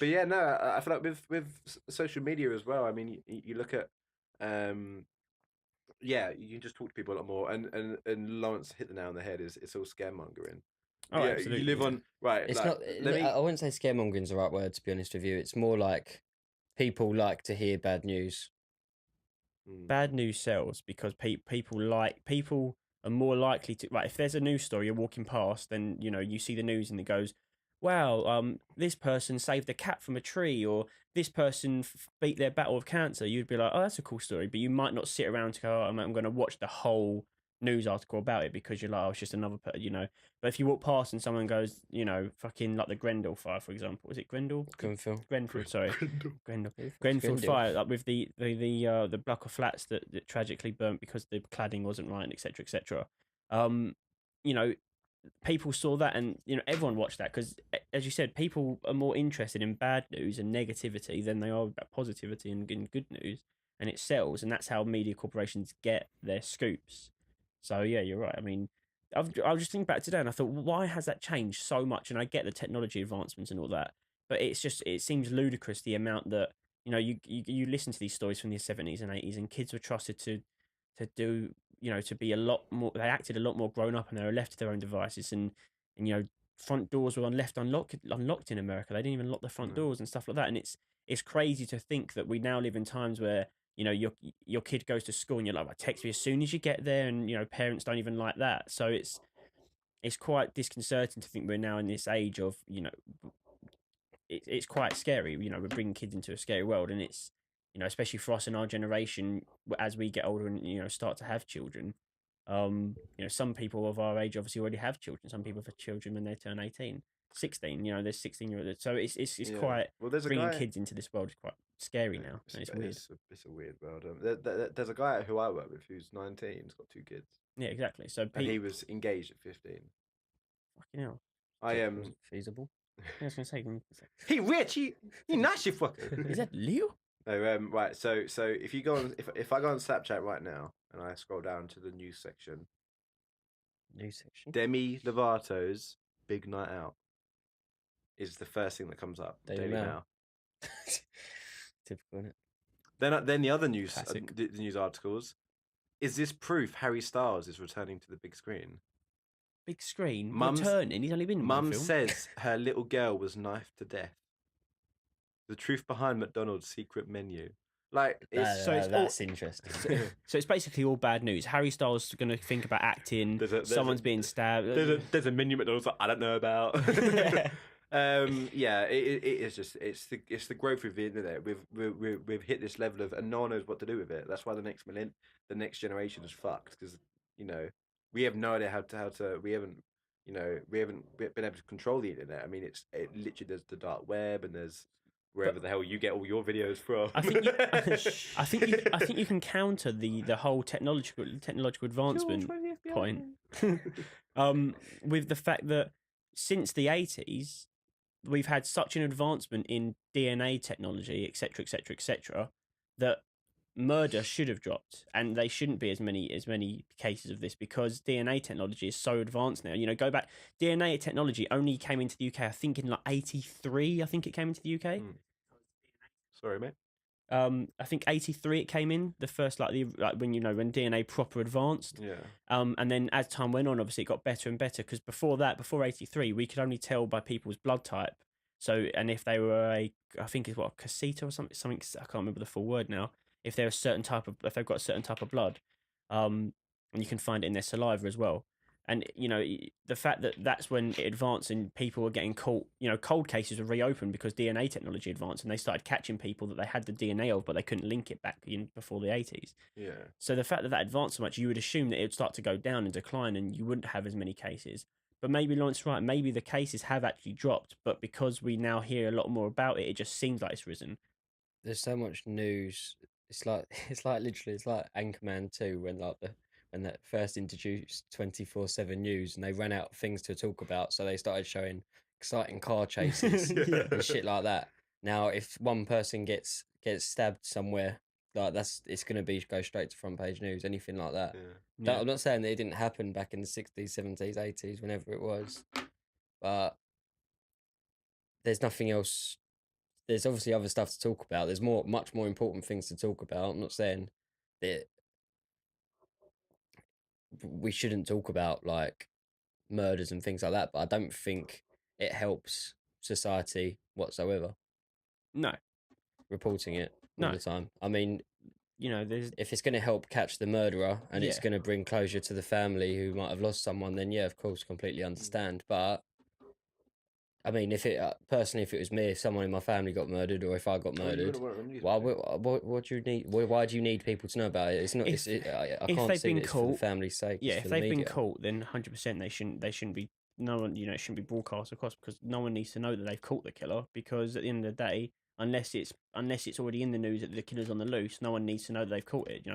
yeah, no, I feel like with social media as well. I mean, you look at, yeah, you can just talk to people a lot more. And Lawrence hit the nail on the head. It's all scaremongering. Oh, yeah, absolutely. you live on right. It's like, not. I wouldn't say scaremongering is the right word, to be honest with you. It's more like people like to hear bad news. Bad news sells because people are more likely to. Right, if there's a news story you're walking past, then you see the news and it goes, wow, this person saved a cat from a tree, or this person beat their battle of cancer. You'd be like, oh, that's a cool story, but you might not sit around to go, oh, I'm going to watch the whole news article about it because you're like, oh, it's just another, But if you walk past and someone goes, fucking like the Grenfell fire, for example, is it Grenfell? Grenfell, sorry, Grenfell fire, like with the block of flats that tragically burnt because the cladding wasn't right, etc., etc. People saw that, and everyone watched that because, as you said, people are more interested in bad news and negativity than they are about positivity and good news, and it sells, and that's how media corporations get their scoops. So yeah, you're right. I mean, I was just thinking back today, and I thought, why has that changed so much? And I get the technology advancements and all that, but it seems ludicrous the amount that you listen to these stories from the 70s and 80s, and kids were trusted to do to be a lot more. They acted a lot more grown up, and they were left to their own devices, and front doors were left unlocked in America. They didn't even lock the front doors and stuff like that. And it's crazy to think that we now live in times where your kid goes to school and you're like, well, text me as soon as you get there, and parents don't even like that. So it's quite disconcerting to think we're now in this age of it's quite scary. We're bringing kids into a scary world, and it's especially for us in our generation as we get older and start to have children. Some people of our age obviously already have children. Some people have children when they turn 18, 16. There's 16-year-olds. So it's quite bringing kids into this world is quite scary now. And it's weird. It's a weird world. There's a guy who I work with who's 19. He's got 2 kids. Yeah, exactly. So and he was engaged at 15. Fucking hell. I am feasible. Yeah, I was gonna say. He rich. He nice. You fucker. Is that Leo? No, right. So if you go on, if I go on Snapchat right now and I scroll down to the news section, Demi Lovato's Big Night Out is the first thing that comes up. Daily Mail. Typical, isn't it? Then the other news, the news articles. Is this proof Harry Styles is returning to the big screen? Big screen? Returning? He's only been in one film. Says her little girl was knifed to death. The truth behind McDonald's secret menu. Like, that's interesting. So it's basically all bad news. Harry Styles is going to think about acting. Someone's being stabbed. There's a menu at McDonald's that I don't know about. Yeah, it is just it's the growth of the internet. We've hit this level of, and no one knows what to do with it. That's why the next generation is fucked, because we have no idea how to we haven't been able to control the internet. I mean, it literally, there's the dark web, and there's wherever the hell you get all your videos from. I think you can counter the whole technological advancement point with the fact that since the 80s we've had such an advancement in DNA technology, etc., etc., etc., that murder should have dropped, and they shouldn't be as many cases of this, because DNA technology is so advanced now. Go back, DNA technology only came into the UK, I think, in like 83. I think it came into the UK. Sorry, mate. I think 83 it came in the first like when when DNA proper advanced. Yeah. And then as time went on, obviously it got better and better because before 83, we could only tell by people's blood type. So and if they were I think it's what, a casita or something I can't remember the full word now. If they're if they've got a certain type of blood, and you can find it in their saliva as well. And the fact that that's when it advanced and people were getting caught. Cold cases were reopened because DNA technology advanced and they started catching people that they had the DNA of, but they couldn't link it back before the 80s. Yeah. So the fact that advanced so much, you would assume that it would start to go down and decline, and you wouldn't have as many cases. But maybe Lawrence's right. Maybe the cases have actually dropped, but because we now hear a lot more about it, it just seems like it's risen. There's so much news. It's like literally it's like Anchorman 2 when that first introduced 24/7 news and they ran out of things to talk about, so they started showing exciting car chases Yeah. and shit like that. Now, if one person gets stabbed somewhere, like it's gonna go straight to front page news, anything like that. Yeah. I'm not saying that it didn't happen back in the 60s, 70s, 80s, whenever it was, but there's nothing else. There's obviously other stuff to talk about. There's much more important things to talk about. I'm not saying that we shouldn't talk about like murders and things like that, but I don't think it helps society whatsoever No, reporting it all No. the time. I mean, there's if it's going to help catch the murderer and it's Yeah. going to bring closure to the family who might have lost someone, then yeah, of course, completely understand. But I mean, if it personally, if it was me, if someone in my family got murdered, or if I got murdered, what do you need? Why do you need people to know about it? It's not. I if can't they've see been that it's for the caught- family's sake. yeah, it's if for the they've been media. caught, then 100% they shouldn't be. No one, it shouldn't be broadcast across because no one needs to know that they've caught the killer. Because at the end of the day, unless it's already in the news that the killer's on the loose, no one needs to know that they've caught it.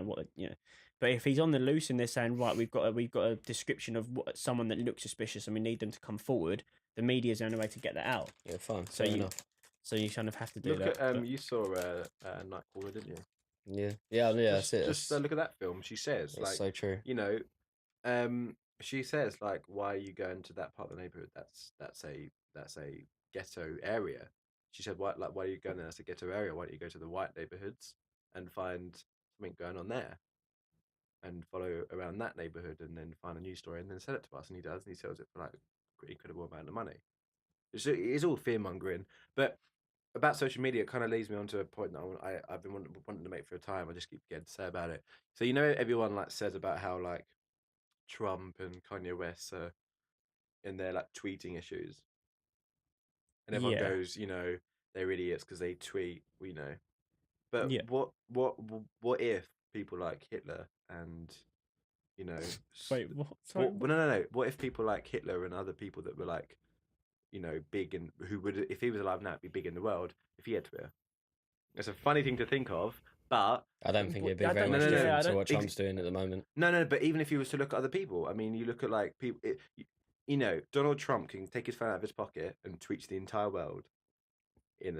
But if he's on the loose and they're saying, right, we've got a description of someone that looks suspicious and we need them to come forward, the media is the only way to get that out. Yeah, fine. So Fair enough. So you kind of have to do Look that. at but- you saw Nightcrawler, didn't you? Yeah. That's it. Just look at that film. She says, That's like, so true. she says, like, why are you going to that part of the neighborhood? That's a ghetto area. She said, why are you going there? That's a ghetto area. Why don't you go to the white neighborhoods and find something going on there, and follow around that neighborhood, and then find a news story, and then sell it to us? And he does, and he sells it for like a pretty incredible amount of money. It's all fear mongering, but about social media, it kind of leads me on to a point that I've been wanting to make for a time. I just keep getting to say about it. So everyone like says about how like Trump and Kanye West are in their like tweeting issues, and everyone Yeah. goes, they're idiots because they tweet. But Yeah. what if people like Hitler and Wait, what? Sorry, no. What if people like Hitler and other people that were like big, and who would, if he was alive now, be big in the world if he had Twitter? It's a funny thing to think of, but I don't think it'd be I very don't- much no, no, no, different I to don't- what Trump's doing at the moment. no. But even if you was to look at other people, I mean, you look at like people. Donald Trump can take his phone out of his pocket and tweet to the entire world in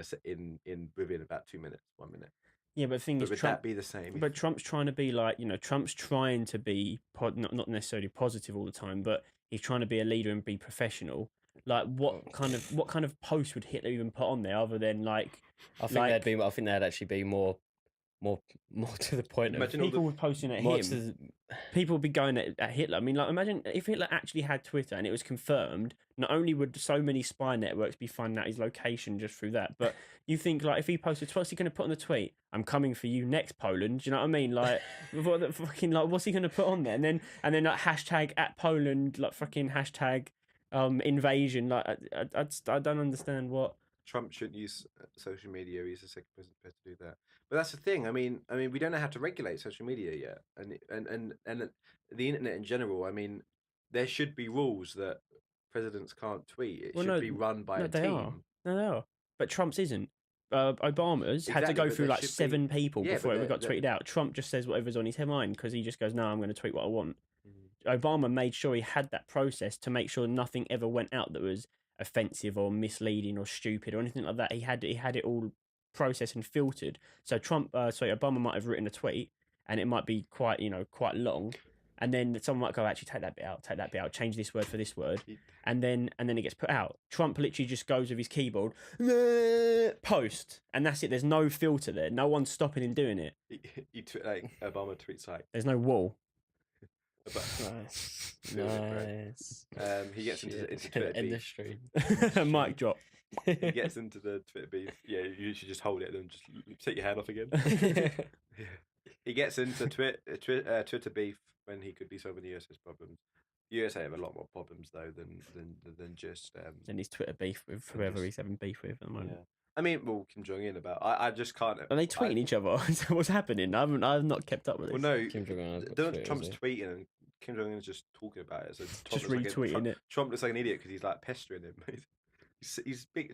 within about 2 minutes, 1 minute. Yeah, but the thing But is, would Trump. that be the same? But Trump's trying to be like, Trump's trying to be not necessarily positive all the time, but he's trying to be a leader and be professional. Like, what kind of post would Hitler even put on there other than like? I think they'd actually be more to the point of Imagine all People were posting at more him. to the, People would be going at Hitler. I mean, like, imagine if Hitler actually had Twitter and it was confirmed. Not only would so many spy networks be finding out his location just through that, but you think like if he posted, what's he going to put on the tweet? I'm coming for you next, Poland. Do you know what I mean? Like, what's he going to put on there? And then like hashtag at Poland, like fucking hashtag invasion. Like, I don't understand what. Trump shouldn't use social media. He's the second president to do that. But that's the thing. I mean, we don't know how to regulate social media yet, and the internet in general. I mean, there should be rules that presidents can't tweet. It should be run by a they team. are. No, they are. But Trump's isn't. Obama's had to Exactly, go but through there like should be- 7 people Yeah, before but it ever got there- tweeted out. Trump just says whatever's on his mind because he just goes, "No, I'm going to tweet what I want." Mm. Obama made sure he had that process to make sure nothing ever went out that was offensive or misleading or stupid or anything like that. He had it all processed and filtered. So Obama might have written a tweet and it might be quite long, and then someone might go, actually take that bit out, change this word for this word, and then it gets put out. Trump literally just goes with his keyboard, post, and that's it. There's no filter there. No one's stopping him doing it. Like Obama tweets like, There's no wall. Nice. Nice. He gets into Twitter End the beef. stream. Mic drop. He gets into the Twitter beef. Yeah, you should just hold it and then just take your hand off again. He gets into Twitter beef when he could be solving the US's problems. USA have a lot more problems though than just. And his Twitter beef with whoever he's having beef with at the moment. Yeah. I mean, well, Kim Jong Un about. I just can't. Are they tweeting each other? What's happening? I've not kept up with this. Well, no. Kim Jong Un. Donald Trump's tweeting and Kim Jong Un is just talking about it. So just retweeting it. Trump looks like an idiot because he's like pestering him.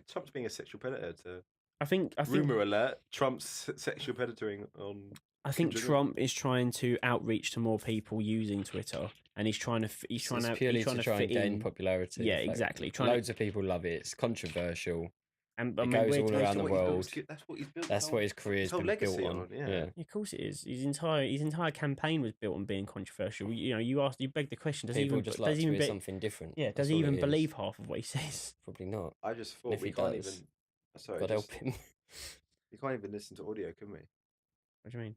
Trump's being a sexual predator. I think rumor alert: Trump's sexual predatoring on. I think Trump is trying to outreach to more people using Twitter, and he's trying to try and gain popularity. Yeah, exactly. Loads of people love it. It's controversial. And it goes all around the world. That's what he's built. That's what his career's been built on. Yeah, of course it is. His entire campaign was built on being controversial. You beg the question: does people he just like to hear something different? Yeah, does he even believe half of what he says? Probably not. I just thought we can't even. Sorry, God help him. You can't even listen to audio, can we? What do you mean?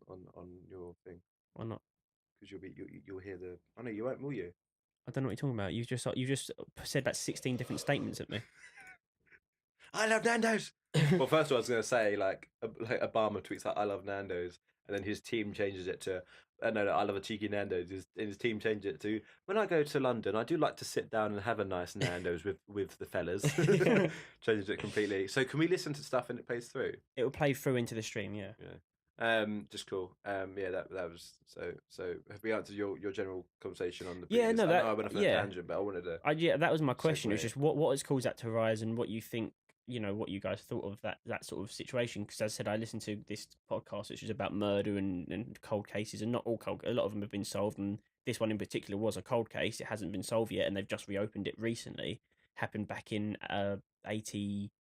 On your thing. Why not? Because you'll hear the. Oh no, you won't, will you? I don't know what you're talking about. You just said about 16 different statements at me. I love Nando's. Well, first of all, I was going to say like Obama tweets like I love Nando's, and then his team changes it to no, I love a cheeky Nando's. His team changed it to when I go to London, I do like to sit down and have a nice Nando's with the fellas. Changes it completely. So can we listen to stuff and it plays through? It will play through into the stream. Yeah. Just cool. Yeah, that was so. Have we answered your general conversation on the? Yeah, no, that I went off on a tangent, but I wanted to. That was my question. It's just what has caused that to rise, and what you think. What you guys thought of that sort of situation. Because as I said, I listened to this podcast, which is about murder and cold cases, and not all a lot of them have been solved, and this one in particular was a cold case. It hasn't been solved yet, and they've just reopened it recently. Happened back in 80.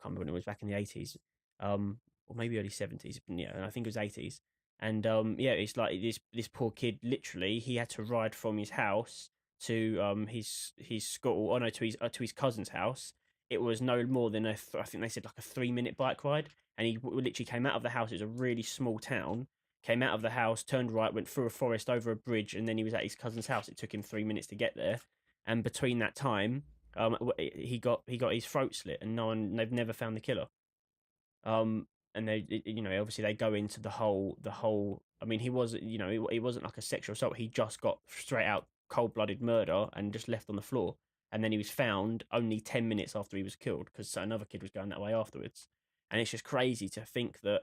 Can't remember when it was, back in the 80s, or maybe early 70s. Yeah, and I think it was 80s. And it's like this poor kid. Literally, he had to ride from his house to his school. Oh no, to his cousin's house. It was no more than I think they said like a 3-minute bike ride, and he literally came out of the house. It was a really small town. Came out of the house, turned right, went through a forest, over a bridge, and then he was at his cousin's house. It took him 3 minutes to get there, and between that time, he got his throat slit, and they've never found the killer. And they, obviously they go into the whole. I mean, he wasn't like a sexual assault. He just got straight out cold-blooded murder and just left on the floor. And then he was found only 10 minutes after he was killed because another kid was going that way afterwards. And it's just crazy to think that,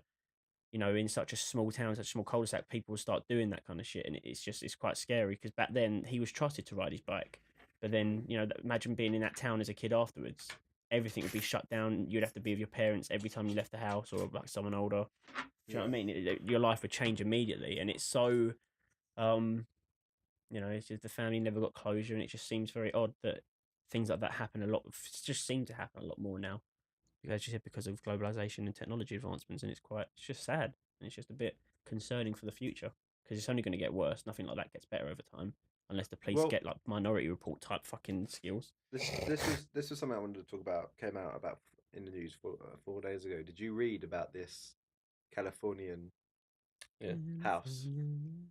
in such a small town, such a small cul-de-sac, people will start doing that kind of shit. And it's quite scary because back then he was trusted to ride his bike. But then, imagine being in that town as a kid afterwards. Everything would be shut down. You'd have to be with your parents every time you left the house or like someone older. Do you know what I mean? Your life would change immediately. And it's so, it's just the family never got closure. And it just seems very odd that things like that happen a lot. Just seem to happen a lot more now, because of globalization and technology advancements, and it's just sad, and it's just a bit concerning for the future because it's only going to get worse. Nothing like that gets better over time, unless the police get like Minority Report type fucking skills. This is something I wanted to talk about. Came out about in the news 4 days ago. Did you read about this Californian house?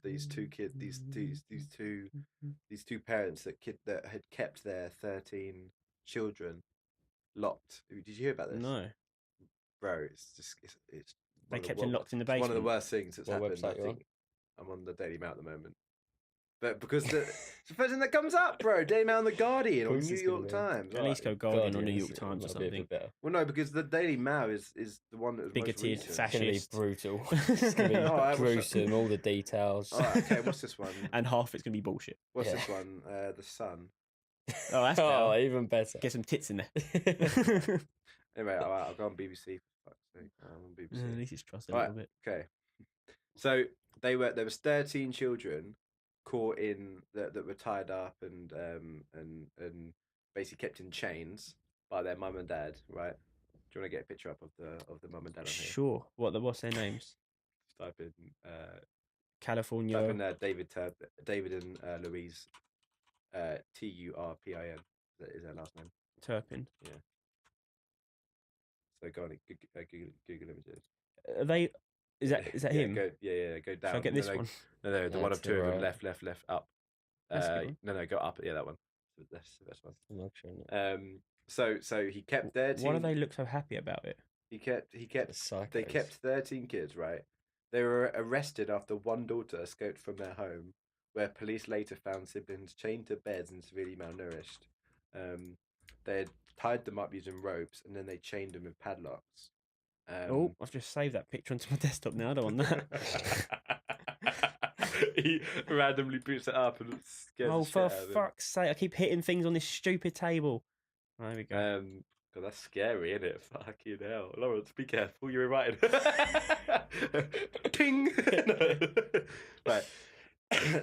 These two kids, these two parents that had kept their 13 children locked. Did you hear about this? No, bro. It's they kept them locked in the basement. One of the worst things that's happened. Website I think I'm on the Daily Mail at the moment. But because it's the first thing that comes up, bro. Daily Mail and the Guardian or New York Times. At least go Guardian or New York Times or something. Well, no, because the Daily Mail is the one that was bigoted, fascist, brutal. It's gonna be gruesome. All the details. All right, okay, what's this one? And half it's gonna be bullshit. What's this one? The Sun. Oh, that's better. Even better. Get some tits in there. Anyway, I'll go on BBC. For fuck's sake. On BBC. At least it's trusted a little bit. Okay. So there was 13 children caught in that were tied up and basically kept in chains by their mum and dad, right? Do you want to get a picture up of the mum and dad on here? Sure. What's their names? Just type in California. Type in David and Louise, Turpin. That is their last name. Turpin. Yeah. So go on Google images. Are they? Is that him? Go down. Should I get this one? No, the No, one to of two the of them. right. Left, up. That's a good one. No, go up. Yeah, that one. That's the best one. I'm not sure. No. So he kept 13. Why do they look so happy about it? He kept. They Psychos. kept 13 kids, right? They were arrested after one daughter escaped from their home, where police later found siblings chained to beds and severely malnourished. They had tied them up using ropes, and then they chained them with padlocks. Oh, I've just saved that picture onto my desktop now. I don't want that. He randomly puts it up and scares Oh, the shit for out of him. fuck's sake! I keep hitting things on this stupid table. There we go. God, that's scary, isn't it? Fucking hell. Lawrence, be careful, you're writing. Ping! Right.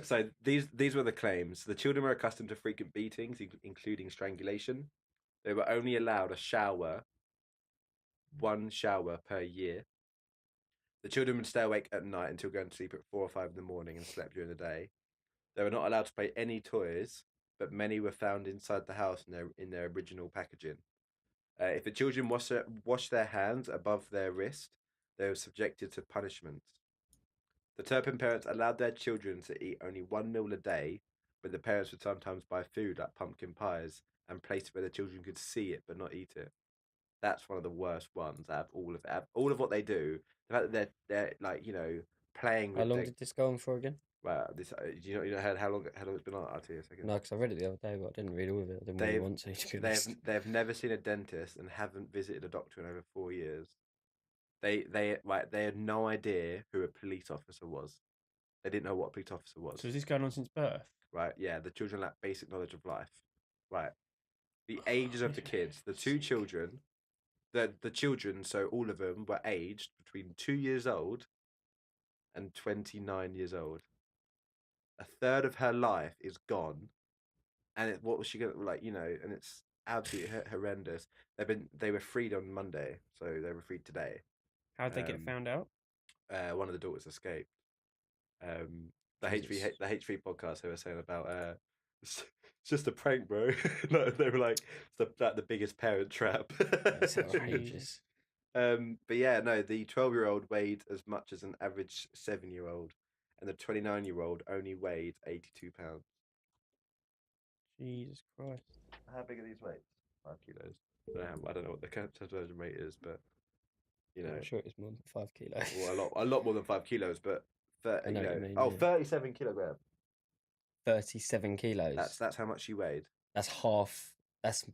So these were the claims. The children were accustomed to frequent beatings, including strangulation. They were only allowed one shower per year. The children would stay awake at night until going to sleep at 4 or 5 in the morning and slept during the day. They were not allowed to play any toys, but many were found inside the house in their original packaging. If the children washed their hands above their wrist, they were subjected to punishment. The Turpin parents allowed their children to eat only one meal a day, but the parents would sometimes buy food like pumpkin pies and place it where the children could see it but not eat it. That's one of the worst ones out of all of it. Out of all of what they do, the fact that they're like, playing with How long did this go on for again? Well, this you know how long it's been on? I'll tell you a second. No, because I read it the other day, but I didn't read all of it. I didn't really want to be honest. They've never seen a dentist and haven't visited a doctor in over 4 years. They had no idea who a police officer was. They didn't know what a police officer was. So is this going on since birth? Right, yeah, the children lack basic knowledge of life. Right. The ages of the kids, the two children, the children, so all of them were aged between 2 years old and 29 years old. A third of her life is gone. And what was she going to, and it's absolutely horrendous. They were freed on Monday, so they were freed today. How'd they get found out? One of the daughters escaped. The HV podcast they were saying about it's just a prank, bro. No, they were like the biggest parent trap. That's outrageous. But yeah, no, the 12-year-old weighed as much as an average 7-year-old, and the 29-year-old only weighed 82 pounds. Jesus Christ! How big are these weights? 5 kilos. I don't know what the conversion rate is, but I'm sure it's more than 5 kilos. Well, a lot more than 5 kilos, but 37 kilograms. 37 kilos. That's how much she weighed. That's half. That's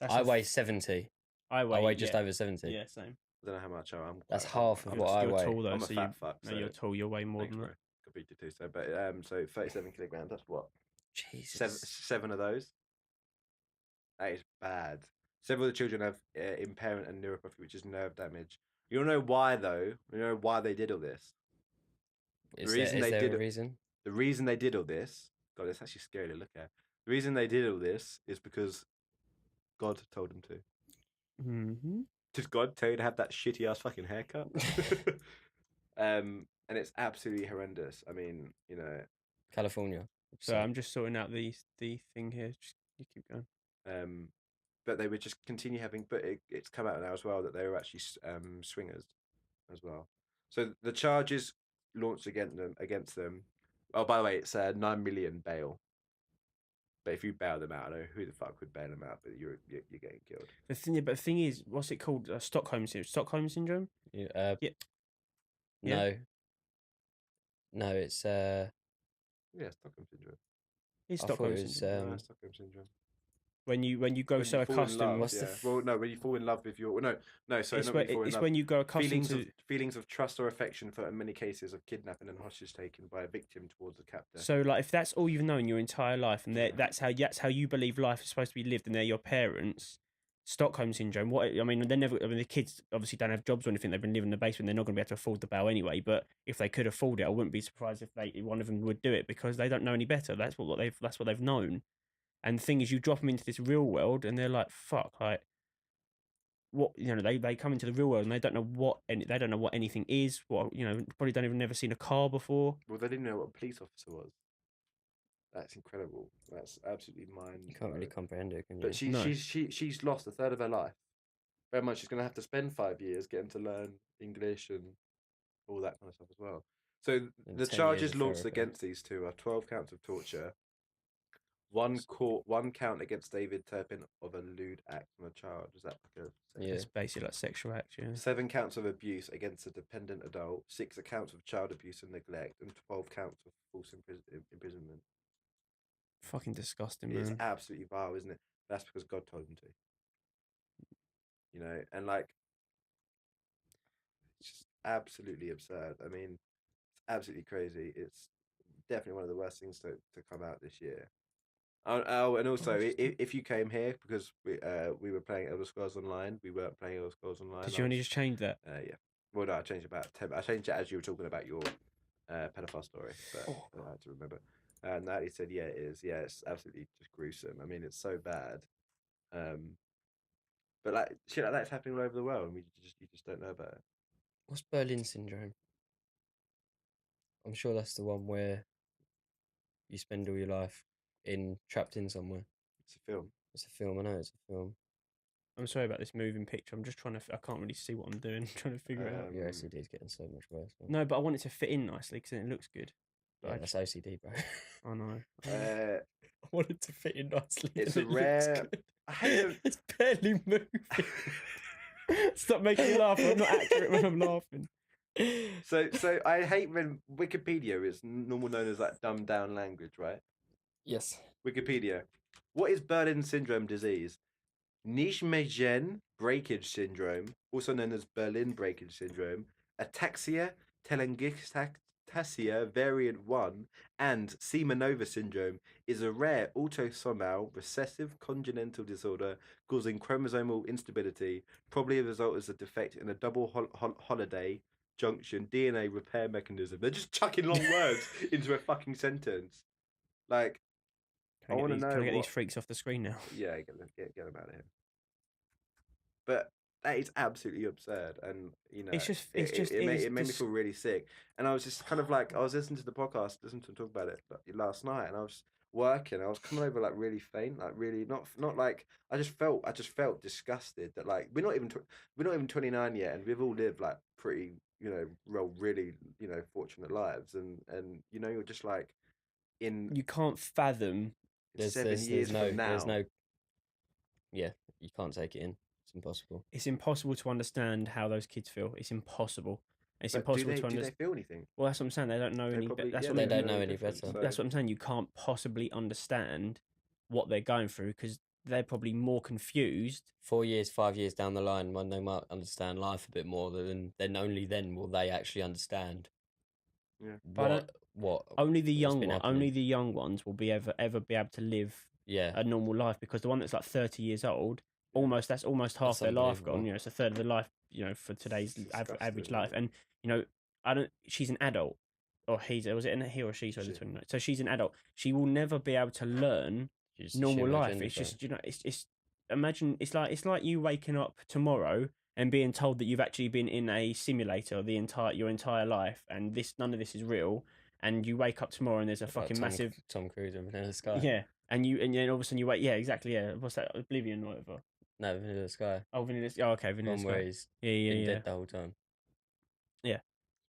I weigh 70. I weigh just over 70. Yeah, same. I don't know how much That's half of what I You're weigh. tall though, I'm a so fat fuck. So you're tall. You're way more thanks, than bro. that. Could beat you too. So, but so 37 kilograms. That's what? Jesus. Seven of those. That is bad. Several of the children have impairment and neuropathy, which is nerve damage. You don't know why though. You know why they did all this. Is there a reason? The reason they did all this. God, it's actually scary to look at. The reason they did all this is because God told them to. Mm-hmm. Did God tell you to have that shitty ass fucking haircut? And it's absolutely horrendous. I mean, California. So I'm just sorting out the thing here. Just you keep going. But they would just continue having. But it's come out now as well that they were actually swingers, as well. So the charges launched against them. Oh, by the way, it's 9 million bail. But if you bail them out, I don't know who the fuck would bail them out, but you're getting killed. The thing is, what's it called? Stockholm syndrome. Stockholm syndrome. Yeah. Yeah. No, it's Yeah, Stockholm syndrome. It's I thought Stockholm it was, syndrome. Stockholm syndrome. When you go When so you fall in accustomed. love, when you fall in love with your It's when you go accustomed feelings of trust or affection for in many cases of kidnapping and hostage taken by a victim towards a captor. So like if that's all you've known your entire life and that's how you believe life is supposed to be lived and they're your parents, Stockholm syndrome. The kids obviously don't have jobs or anything. They've been living in the basement. They're not going to be able to afford the bail anyway. But if they could afford it, I wouldn't be surprised if one of them would do it because they don't know any better. That's what they've known. And the thing is, you drop them into this real world, and they're like, "Fuck!" Like, what they come into the real world and they don't know what anything is. What probably don't even never seen a car before. Well, they didn't know what a police officer was. That's incredible. That's absolutely mind. You can't really comprehend it, can you? But she's lost a third of her life. Very much, she's going to have to spend 5 years getting to learn English and all that kind of stuff as well. So And the 10 years charges of launched therapy. against these two are 12 counts of torture, one count against David Turpin of a lewd act on a child. Is that like a Yeah. It's basically like sexual act. Yeah. 7 counts of abuse against a dependent adult, 6 accounts of child abuse and neglect, and 12 counts of false imprisonment. Fucking disgusting, It's man. absolutely vile, isn't it? That's because God told him to. And like, it's just absolutely absurd. I mean, it's absolutely crazy. It's definitely one of the worst things to come out this year. Oh, and also, if you came here because we were playing Elder Scrolls Online, we weren't playing Elder Scrolls Online. Did you only just change that? Yeah. Well, no, I changed about 10. I changed it as you were talking about your pedophile story, but I had to remember. And Natalie said, "Yeah, it is. Yeah, it's absolutely just gruesome. I mean, it's so bad. But like shit like that's happening all over the world, and you just don't know about it. What's Berlin syndrome? I'm sure that's the one where you spend all your life trapped in somewhere. It's a film. It's a film. I know it's a film. I'm sorry about this moving picture. I'm just trying to. I can't really see what I'm doing. I'm trying to figure it out. Your OCD is getting so much worse. Man. No, but I want it to fit in nicely because then it looks good. But Yeah, that's OCD, bro. I know. I want it to fit in nicely. It's and a it looks rare. good. I hate them. It's barely moving. Stop making me laugh. I'm not accurate when I'm laughing. So I hate when Wikipedia is normal known as like dumbed down language, right? Yes. Wikipedia. What is Berlin syndrome disease? Nijmegen breakage syndrome, also known as Berlin breakage syndrome, ataxia telangiectasia variant 1, and Semenova syndrome is a rare autosomal recessive congenital disorder causing chromosomal instability, probably a result as a defect in a double holiday junction DNA repair mechanism. They're just chucking long words into a fucking sentence. Like, I want to know. Can I get these freaks off the screen now? Yeah, get them out of here. But that is absolutely absurd, and it made me feel really sick. And I was just kind of like, I was listening to the podcast, listening to them talk about it last night, and I was working. I was coming over like really faint, like really not like I just felt disgusted that like we're not even 29 yet, and we've all lived like pretty really fortunate lives, and you're just like You can't fathom. There's 7 years from now. There's no. Yeah, you can't take it in. It's impossible. It's impossible to understand how those kids feel. It's impossible. It's But impossible to do understand. they feel anything? Well, that's what I'm saying. They don't know They any. probably- That's yeah, what They I'm don't know know any difference, better. so- That's what I'm saying. You can't possibly understand what they're going through because they're probably more confused. 4 years, 5 years down the line, when they might understand life a bit more, then only then will they actually understand. Yeah. What Only the has young been one, happening. only the young ones will be ever be able to live Yeah. a normal life because the one that's like 30 years old, that's almost half That's their life gone. unbelievable. It's a third of their life. For today's It's average disgusting, life, isn't and I don't. She's an adult, or was it he or she? Sorry, She. the 29. So she's an adult. She will never be able to learn She's normal assume her life. gender, It's bro. just it's imagine it's like you waking up tomorrow and being told that you've actually been in a simulator your entire life and none of this is real, and you wake up tomorrow and there's a Like fucking massive Tom Cruise in Vanilla Sky. yeah, and then all of a sudden you wake exactly what's that, Oblivion or whatever. No, Vanilla Sky. Oh, Vanilla. Oh, okay, Vanilla One where Sky. he's Yeah. been dead the whole time.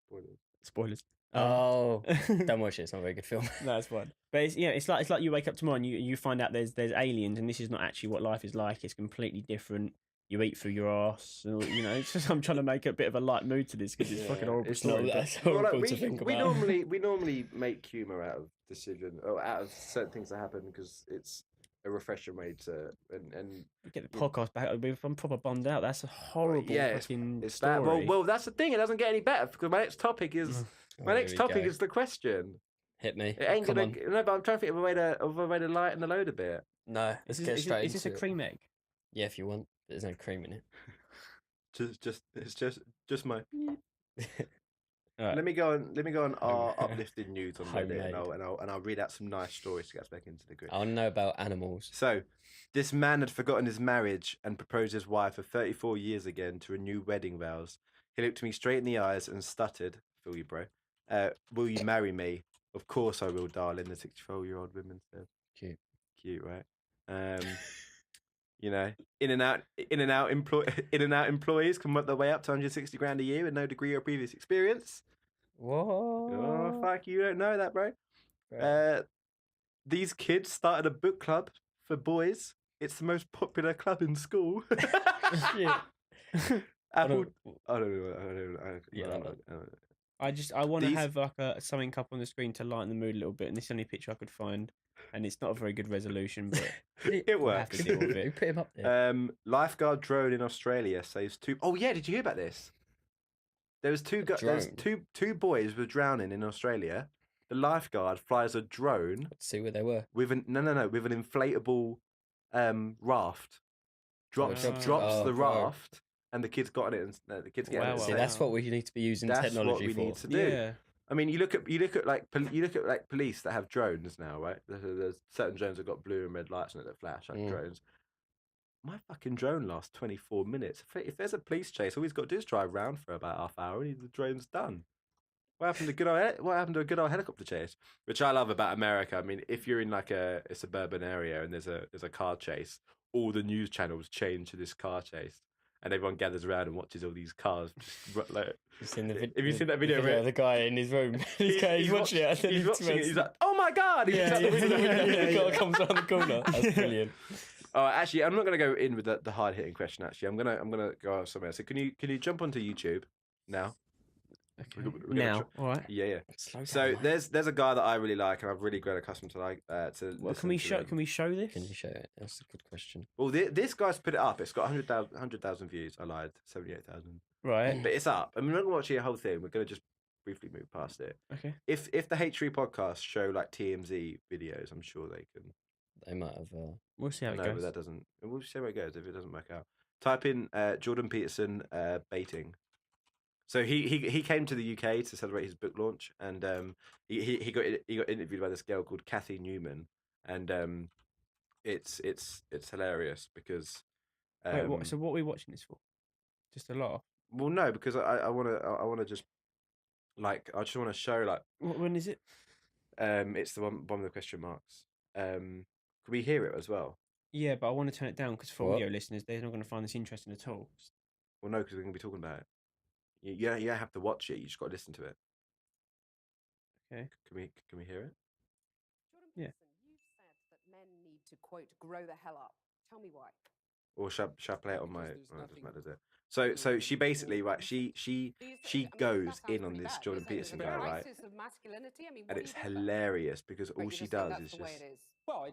Spoilers. Spoilers. Oh, don't watch it. It's not a very good film. No, that's fine. But it's like you wake up tomorrow and you find out there's aliens and this is not actually what life is like. It's completely different. You eat through your ass. It's just, I'm trying to make a bit of a light mood to this because it's fucking horrible it's story. not but- that's Well, horrible like, to think we about. normally make humor out of decision or out of certain things that happen because it's a refreshing way to and Get the podcast back. I'm proper bummed out. That's a horrible fucking it's story. bad. Well, that's the thing. It doesn't get any better because my next topic is Oh, my next here we topic go. is the question. Hit me. It ain't Come gonna. on. No, but I'm trying to think of a way to lighten the load a bit. No, let's get straight is this a into it. cream egg? Yeah, if you want. There's no cream in it. It's just my. All right. Let me go on our uplifting news on Reddit, Homemade. and I'll read out some nice stories to get us back into the grid. I want to know about animals. So, this man had forgotten his marriage and proposed his wife of 34 years again to renew wedding vows. He looked me straight in the eyes and stuttered, "Feel you, bro. Will you marry me?" "Of course I will, darling," the 64-year-old woman said. Cute. Cute, right? You know, in and out employees can work their way up to 160 grand a year with no degree or previous experience. What? Oh, fuck, you don't know that, bro. Bro. These kids started a book club for boys. It's the most popular club in school. Shit. Apple. I don't know. Yeah, I don't. I want to These- have like something up on the screen to lighten the mood a little bit, and this is the only picture I could find, and it's not a very good resolution, but It we'll have works. to deal with Who it. put him up there? Lifeguard drone in Australia saves two. Oh yeah, did you hear about this? There was Drone? two boys were drowning in Australia. The lifeguard flies a drone To see where they were. with an with an inflatable raft. Drops drops it. Oh, the bro. raft, and the kids got on it, and the kids get on Wow. it. See, safe. that's what we need to be using That's technology what we for. need to do. Yeah. I mean, you look at police that have drones now, right? There's certain drones that got blue and red lights on it that flash like drones. My fucking drone lasts 24 minutes. If there's a police chase, all he's got to do is drive around for about half hour, and the drone's done. What happened to a good old helicopter chase? Which I love about America. I mean, if you're in like a suburban area and there's a car chase, all the news channels change to this car chase, and everyone gathers around and watches all these cars. Just, like, have you seen that video? of the guy in his room? he's watching it. And He's watching it. He's like, "Oh my god!" He yeah, looks out the window. the guy comes around the corner. That's brilliant. Actually, I'm not going to go in with the hard hitting question. Actually, I'm gonna go somewhere. So can you jump onto YouTube now? Okay. We're gonna Now, all right. Yeah. Slow down, So mate. there's a guy that I really like, and I've really grown accustomed to like to. Well, listen to them. Can we show this? Can you show it? That's a good question. Well, this guy's put it up. It's got 100,000 views. I lied, 78,000. Right. But it's up. I mean, we're not going to watch the whole thing. We're going to just briefly move past it. Okay. If the H3 podcast show like TMZ videos, I'm sure they can. They might have. We'll see how it No, goes. but that doesn't. We'll see how it goes. If it doesn't work out, type in Jordan Peterson baiting. So he came to the UK to celebrate his book launch, and he got interviewed by this girl called Kathy Newman, and it's hilarious because Wait, what? So what are we watching this for? Just a laugh. well, no, because I wanna just like I just want to show like When is it? it's the one with the question marks. Can we hear it as well? Yeah, but I want to turn it down because for What? audio listeners, they're not going to find this interesting at all. Well, no, because we're going to be talking about it. You don't have to watch it. You just got to listen to it. Okay. Can we hear it? Jordan Yeah. Peterson, you've said that men need to, quote, grow the hell up. Tell me why. Or shall I play it on my? Because there's Oh, it doesn't nothing matter, does it? So she basically right. She Do you think- I mean, goes that sounds in on pretty this bad. Jordan You're saying Peterson there's a guy, right? crisis of masculinity? I mean, And what it's do you do about it? hilarious because But all you she just think does that's is the way just it is. Well,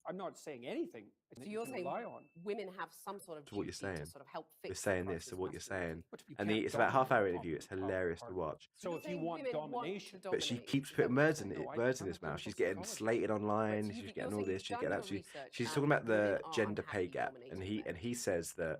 I'm not saying anything So that you're you can saying rely on. women have some sort of To what you're duty saying. to sort of help fix we're the saying crisis this. of So what you're saying, masculinity. But you and can't it's about half dominate hour the interview. It's popular hilarious to part. watch. So you're if you saying want women domination, to But she dominate. keeps Is that putting what you're words saying? in No, I words in I'm a his mouth. She's political getting psychologist. slated online. Right, so She's you're getting all saying this. you've She's done getting your absolutely. research She's and talking about women the are gender pay unhappy gap, dominating and men. he says that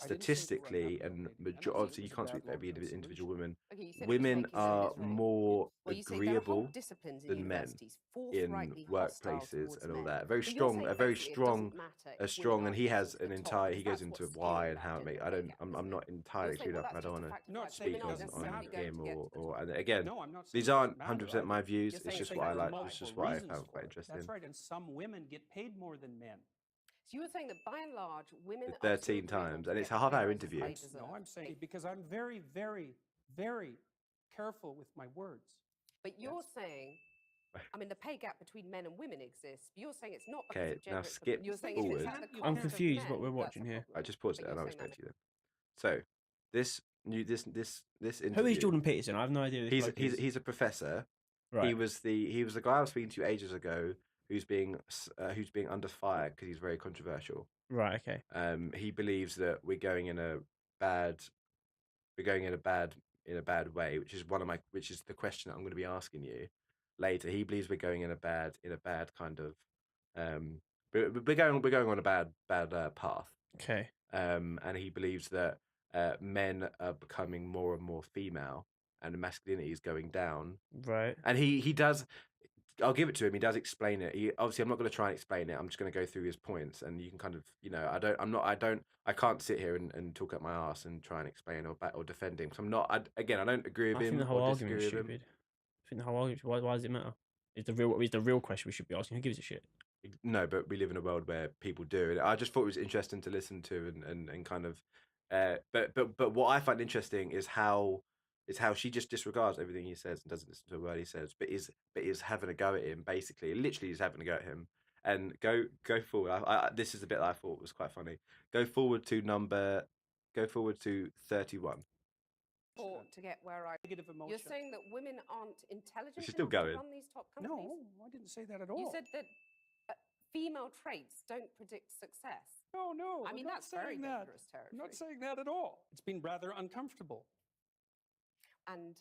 I didn't say you were statistically unhappy and dominating men. I obviously said you it was can't a speak for bad every long-term individual solution. woman. Okay, you said it was Women taking are this wrong. more Well, you say there are whole agreeable disciplines in than men universities in forthrightly hostile workplaces towards and all men. that. Very But you're strong, saying a very basically it strong, doesn't matter a if strong, women and are he has risen to an the top, entire. He because goes that's into what's why scary and about how it gender makes. I pay don't. gap, I'm isn't not it? entirely You're saying, clued well, up, and I that's don't just want a to fact of Not life. saying speak Women it aren't on doesn't necessarily matter. going him to get to the or top. and again. No, I'm not saying These it aren't doesn't matter. 100% my views. You're It's saying just it's what I taken like. on It's just multiple what I reasons found for quite it. interesting. That's right, and some women get paid more than men. So you were saying that by and large, women The are 13 still agreeable times, to and it's get a the half-hour pay rises interview. they deserve. No, I'm saying because I'm very, very, very careful with my words. But you're Yes. saying, I mean, the pay gap between men and women exists. But you're saying it's not because Okay, of gender. now it's skip you're saying forward. it's at the I'm cost I'm of confused men, what we're that's watching the here. problem. I just paused it, But and I'll you're saying explain to you then. So this interview. Who is Jordan Peterson? I have no idea. Who this bloke is. He's a professor. Right. He was the guy I was speaking to ages ago who's being under fire because he's very controversial. Right. Okay. He believes that we're going in a bad way, which is the question that I'm going to be asking you later. He believes we're going in a bad kind of we're going on a bad path. Okay. And he believes that men are becoming more and more female, and the masculinity is going down. Right. And he does. I'll give it to him. He does explain it. Obviously, I'm not going to try and explain it. I'm just going to go through his points, and you can kind of, I can't sit here and talk up my ass and try and explain or defend him. Because I'm not. I don't agree with I him think the whole or argument disagree is with him. stupid. I think the whole argument. Why does it matter? Is the real question we should be asking? Who gives a shit? No, but we live in a world where people do, and I just thought it was interesting to listen to and kind of, but what I find interesting is how she just disregards everything he says and doesn't listen to a word he says, but is having a go at him basically, literally is having a go at him, and go forward. This is the bit that I thought was quite funny. Go forward to 31. To get where I. Negative emotion. You're saying that women aren't intelligent She's still enough going. to run these top companies? No, I didn't say that at all. You said that female traits don't predict success. No, I I'm mean, not that's very saying that. dangerous territory. I'm not saying that at all. It's been rather uncomfortable. And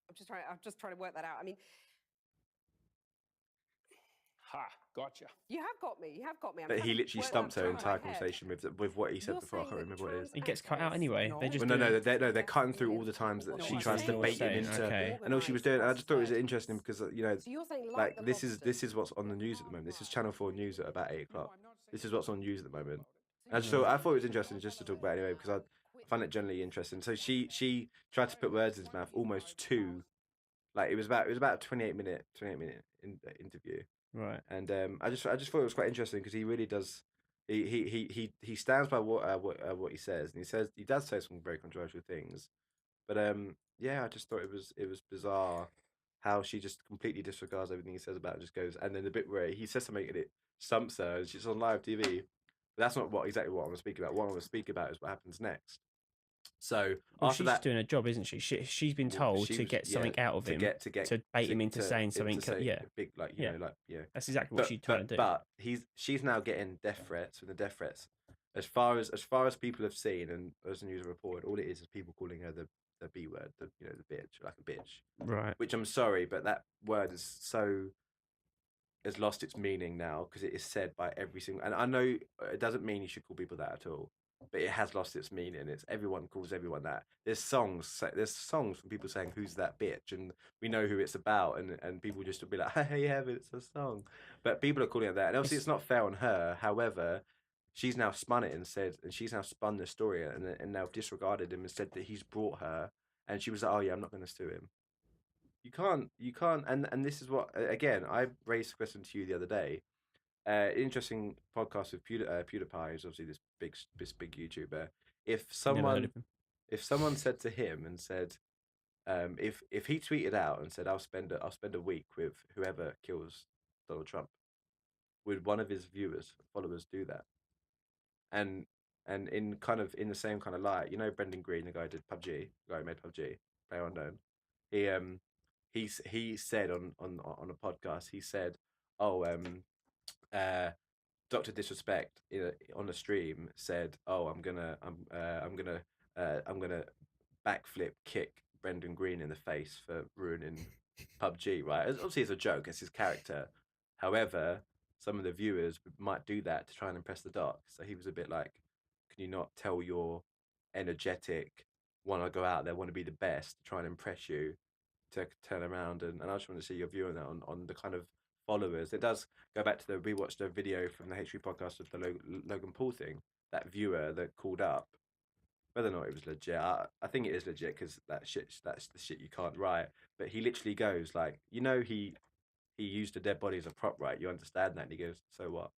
I'm just trying to work that out. I mean, Ha, gotcha. you have got me. I'm But trying he to literally work stumps that her through in entire my head. conversation with what he said You're before. I saying can't that remember what it is. It gets cut out anyway. No. They just Well, do no, it. they're cutting through all the times that No, she I'm tries to saying what bait him you're into, saying, okay. and all she was doing. And I just thought it was interesting because So you're saying like the this lobsters. is what's on the news at the moment. This is Channel 4 news at about 8 No, o'clock. I'm not saying This is what's on news at the moment. So I thought it was interesting just to talk about it anyway because I find it generally interesting. So she tried to put words in his mouth almost to, like it was about a 28-minute interview. Right. And I just thought it was quite interesting because he really does. He stands by what he says, and he does say some very controversial things. But yeah, I just thought it was bizarre how she just completely disregards everything he says about it and just goes. And then the bit where he says something and it stumps her, and she's on live TV. But that's not exactly what I want to speak about. What I want to speak about is what happens next. So Well, after she's that, just doing her job, isn't she? She's been well, told she to was- get yeah, something out of him, to bait him into saying something. Yeah, big, like Yeah. yeah. that's exactly what she's trying to do. But she's now getting death threats, and the death threats, as far as people have seen, and as the news have reported, all it is people calling her the B word, the bitch, like a bitch. Right. Which I'm sorry, but that word has lost its meaning now because it is said by every single. And I know it doesn't mean you should call people that at all, but it has lost its meaning. It's everyone calls everyone that. There's songs from people saying "Who's that bitch?" and we know who it's about, and people just will be like, "Hey, yeah, but it's a song." But people are calling it that, and obviously it's not fair on her. However, she's now spun it and she's now spun the story and now disregarded him and said that he's brought her, and she was like, "Oh yeah, I'm not going to sue him." You can't, and this is what again I raised a question to you the other day. Interesting podcast with PewDiePie, who's obviously this big YouTuber. If Never heard someone of him. if someone said to him and said, if he tweeted out and said, I'll spend a week with whoever kills Donald Trump, would one of his followers do that? And in kind of in the same kind of light, Brendan Green, the guy who did PUBG, the guy who made PUBG, Player Unknown, he said on a podcast, he said, oh Dr. Disrespect on a stream said, "Oh, I'm gonna backflip kick Brendan Green in the face for ruining PUBG." Right? Obviously, it's a joke. It's his character. However, some of the viewers might do that to try and impress the doc. So he was a bit like, "Can you not tell your energetic, want to go out there, want to be the best, try and impress you, to turn around?" And I just want to see your view on that on the kind of followers. It does go back to we watched a video from the H3 podcast of the Logan Paul thing. That viewer that called up, whether or not it was legit, I think it is legit because that's the shit you can't write. But he literally goes like, he used a dead body as a prop, right? You understand that? And he goes, so what?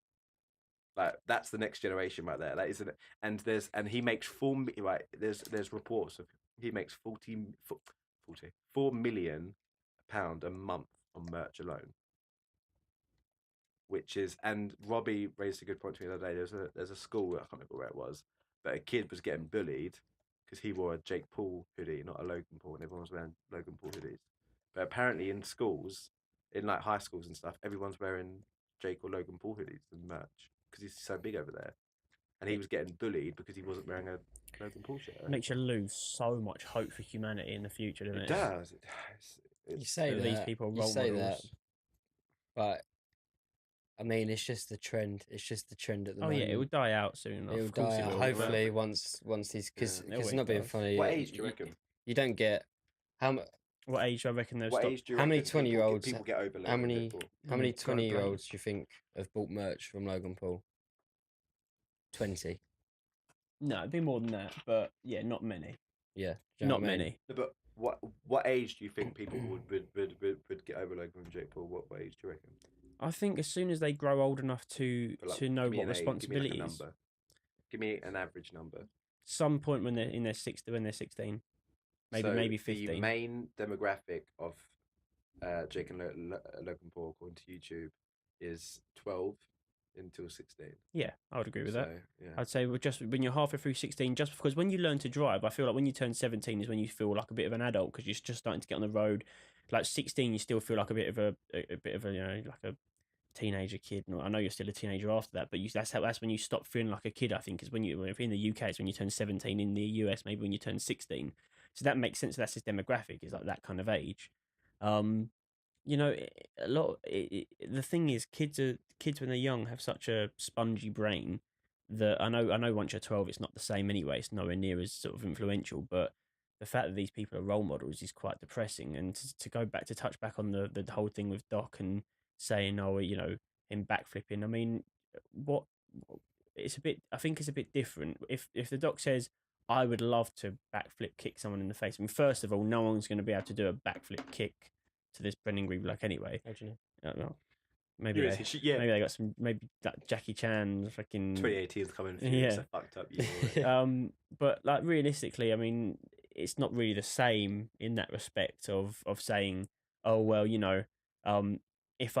Like that's the next generation right there. That isn't it? And he makes right. There's reports of he makes 4 million pound a month on merch alone. Which is, and Robbie raised a good point to me the other day. There's a school, I can't remember where it was, but a kid was getting bullied because he wore a Jake Paul hoodie, not a Logan Paul, and everyone was wearing Logan Paul hoodies. But apparently in schools, in like high schools and stuff, everyone's wearing Jake or Logan Paul hoodies and merch because he's so big over there. And he was getting bullied because he wasn't wearing a Logan Paul shirt. It makes you lose so much hope for humanity in the future, doesn't it? It does. You say that that. these people are you role say models. that, but I mean, it's just the trend. It's just the trend at the Oh moment. yeah, it will die out soon. It will Of course die it out. will. Hopefully, once he's because Yeah. it's not being funny. What age do you reckon? you don't get how mu- What age do I reckon they'll What stop? age do you How many reckon 20-year-olds people get over how Logan many Paul? how many Quite blatant. 20-year-olds do you think have bought merch from Logan Paul? 20. No, it'd be more than that, but yeah, not many. Yeah. Do you know Not what I mean? many. No, but what age do you think people would get over Logan and Jake Paul? What age do you reckon? I think as soon as they grow old enough to For, like, know give me what an age, responsibility give me like a is, number. Give me an average number. some point when they're in their when they're 16, So maybe the 15. main demographic of Jake and Logan Paul, according to YouTube, is 12 until 16. Yeah, I would agree with that. Yeah. I'd say just when you're halfway through 16, just because when you learn to drive, I feel like when you turn 17 is when you feel like a bit of an adult because you're just starting to get on the road. Like 16, you still feel like a bit of a like a teenager kid. No, I know you're still a teenager after that, but that's when you stop feeling like a kid. I think is when if in the UK, it's when you turn 17. In the US, maybe when you turn 16. So that makes sense. That's his demographic is like that kind of age. You know, the thing is, kids when they're young have such a spongy brain that I know once you're 12, it's not the same anyway. It's nowhere near as sort of influential, but the fact that these people are role models is quite depressing. And to go back to touch back on the whole thing with Doc and saying, oh, you know, him backflipping. I mean, what it's a bit. I think it's a bit different. If the Doc says, I would love to backflip kick someone in the face. I mean, first of all, no one's going to be able to do a backflip kick to this Brendan Green bloke anyway. How do you know? I don't know. Maybe Yeah, maybe they got some. Maybe that Jackie Chan fucking 2018 is coming. Yeah. It's a fucked up year. But like realistically, I mean, it's not really the same in that respect of saying, oh well, you know, if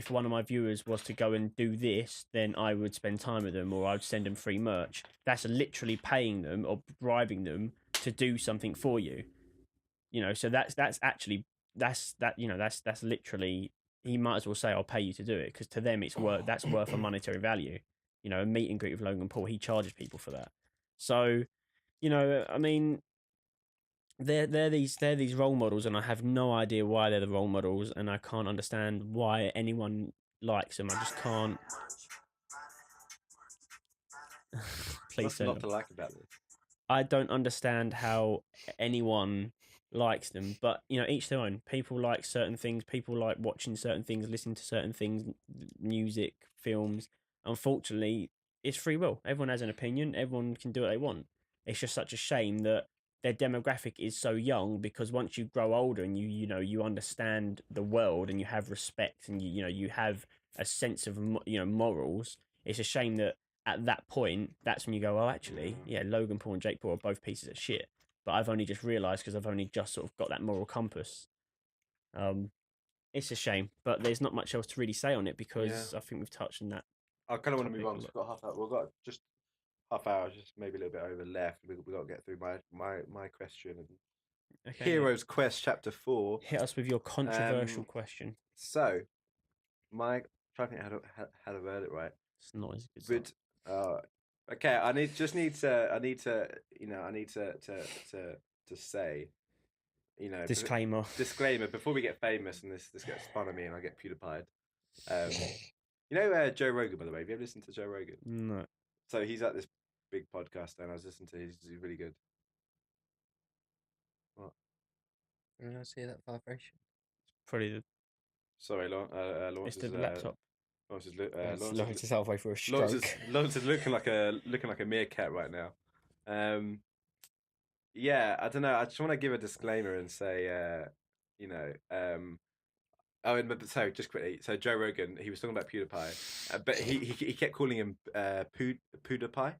one of my viewers was to go and do this, then I would spend time with them or I'd send them free merch. That's literally paying them or bribing them to do something for you. You know, so that's actually that's literally, he might as well say I'll pay you to do it because to them it's worth a monetary value. You know, a meet and greet with Logan Paul, he charges people for that. So, you know, I mean, they're these role models, and I have no idea why they're the role models, and I can't understand why anyone likes them. I just can't. Please What's don't. not to like about this? I don't understand how anyone likes them, but you know, each their own. People like certain things. People like watching certain things, listening to certain things, music, films. Unfortunately, it's free will. Everyone has an opinion. Everyone can do what they want. It's just such a shame that their demographic is so young because once you grow older and you understand the world and you have respect and you have a sense of morals. It's a shame that at that point, that's when you go, oh, actually, yeah, Logan Paul and Jake Paul are both pieces of shit. But I've only just realised because I've only just sort of got that moral compass. It's a shame, but there's not much else to really say on it because I think we've touched on that. I kind of want to move topic on. a We've got half hour. We've got just half hour, just maybe a little bit over left. We've got to get through my question. And Okay, Heroes Quest Chapter 4. hit us with your controversial question. So, my trying to think how to word it right. It's not as good. Okay, I need to say, disclaimer before we get famous and this gets spun on me and I get PewDiePied. Joe Rogan, by the way. Have you ever listened to Joe Rogan? No. So he's at this big podcast and I was listening to. He's really good. What? Can I see that vibration? Probably the. Sorry, Lawrence. It's the laptop. Lawrence is halfway for a stroke. Lawrence is looking like a meerkat right now. Yeah, I don't know. I just want to give a disclaimer and say, so just quickly. So Joe Rogan, he was talking about PewDiePie, but he kept calling him PewDiePie,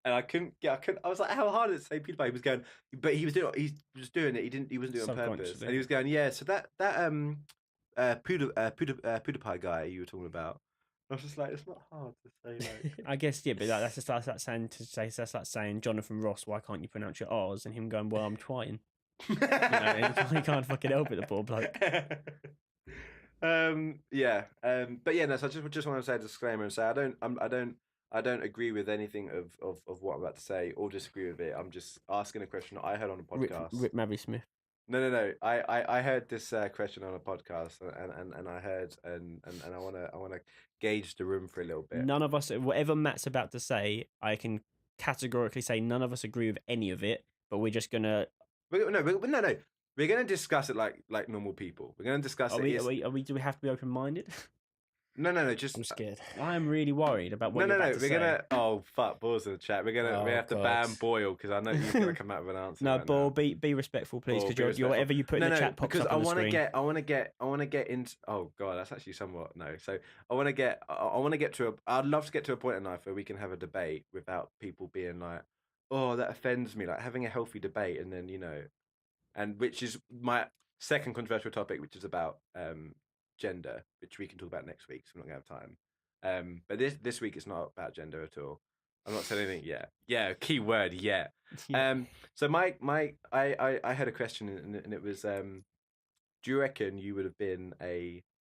and I couldn't. I was like, how hard is it to say PewDiePie? He was going, but he was doing it. He wasn't doing it on purpose, and he was going, yeah. So that PewDiePie guy you were talking about. I was just like, it's not hard to say. Like, I guess yeah, but that's just like saying Jonathan Ross. Why can't you pronounce your R's? And him going, well, I'm trying. He can't fucking help it, the poor bloke. But yeah, no. So I just want to say a disclaimer and say I don't agree with anything of what I'm about to say or disagree with it. I'm just asking a question I heard on a podcast. Rip MAViSMITH. No. I heard this question on a podcast, and I heard and I want to gauge the room for a little bit. None of us, whatever Matt's about to say, I can categorically say none of us agree with any of it. But we're just gonna No. We're going to discuss it like normal people. We're going to discuss Are it. we? Do we have to be open-minded? No. Just I'm scared. I am really worried about what you're about to We're say. gonna. Oh fuck, Boyle's in the chat. We Oh, have to God. ban Boyle because I know he's gonna come out with an answer. No, right Boyle, now. be respectful, please, Boyle, be because whatever you put in the chat pops because up on the screen. I want to get into. Oh god, that's actually somewhat no. So I want to get to a. I'd love to get to a point in life where we can have a debate without people being like, oh, that offends me. Like having a healthy debate, and then and which is my second controversial topic, which is about gender, which we can talk about next week. So we're not gonna have time. But this week it's not about gender at all. I'm not saying anything yet. Yeah, key word yet. Yeah. So I had a question and it was do you reckon you would have been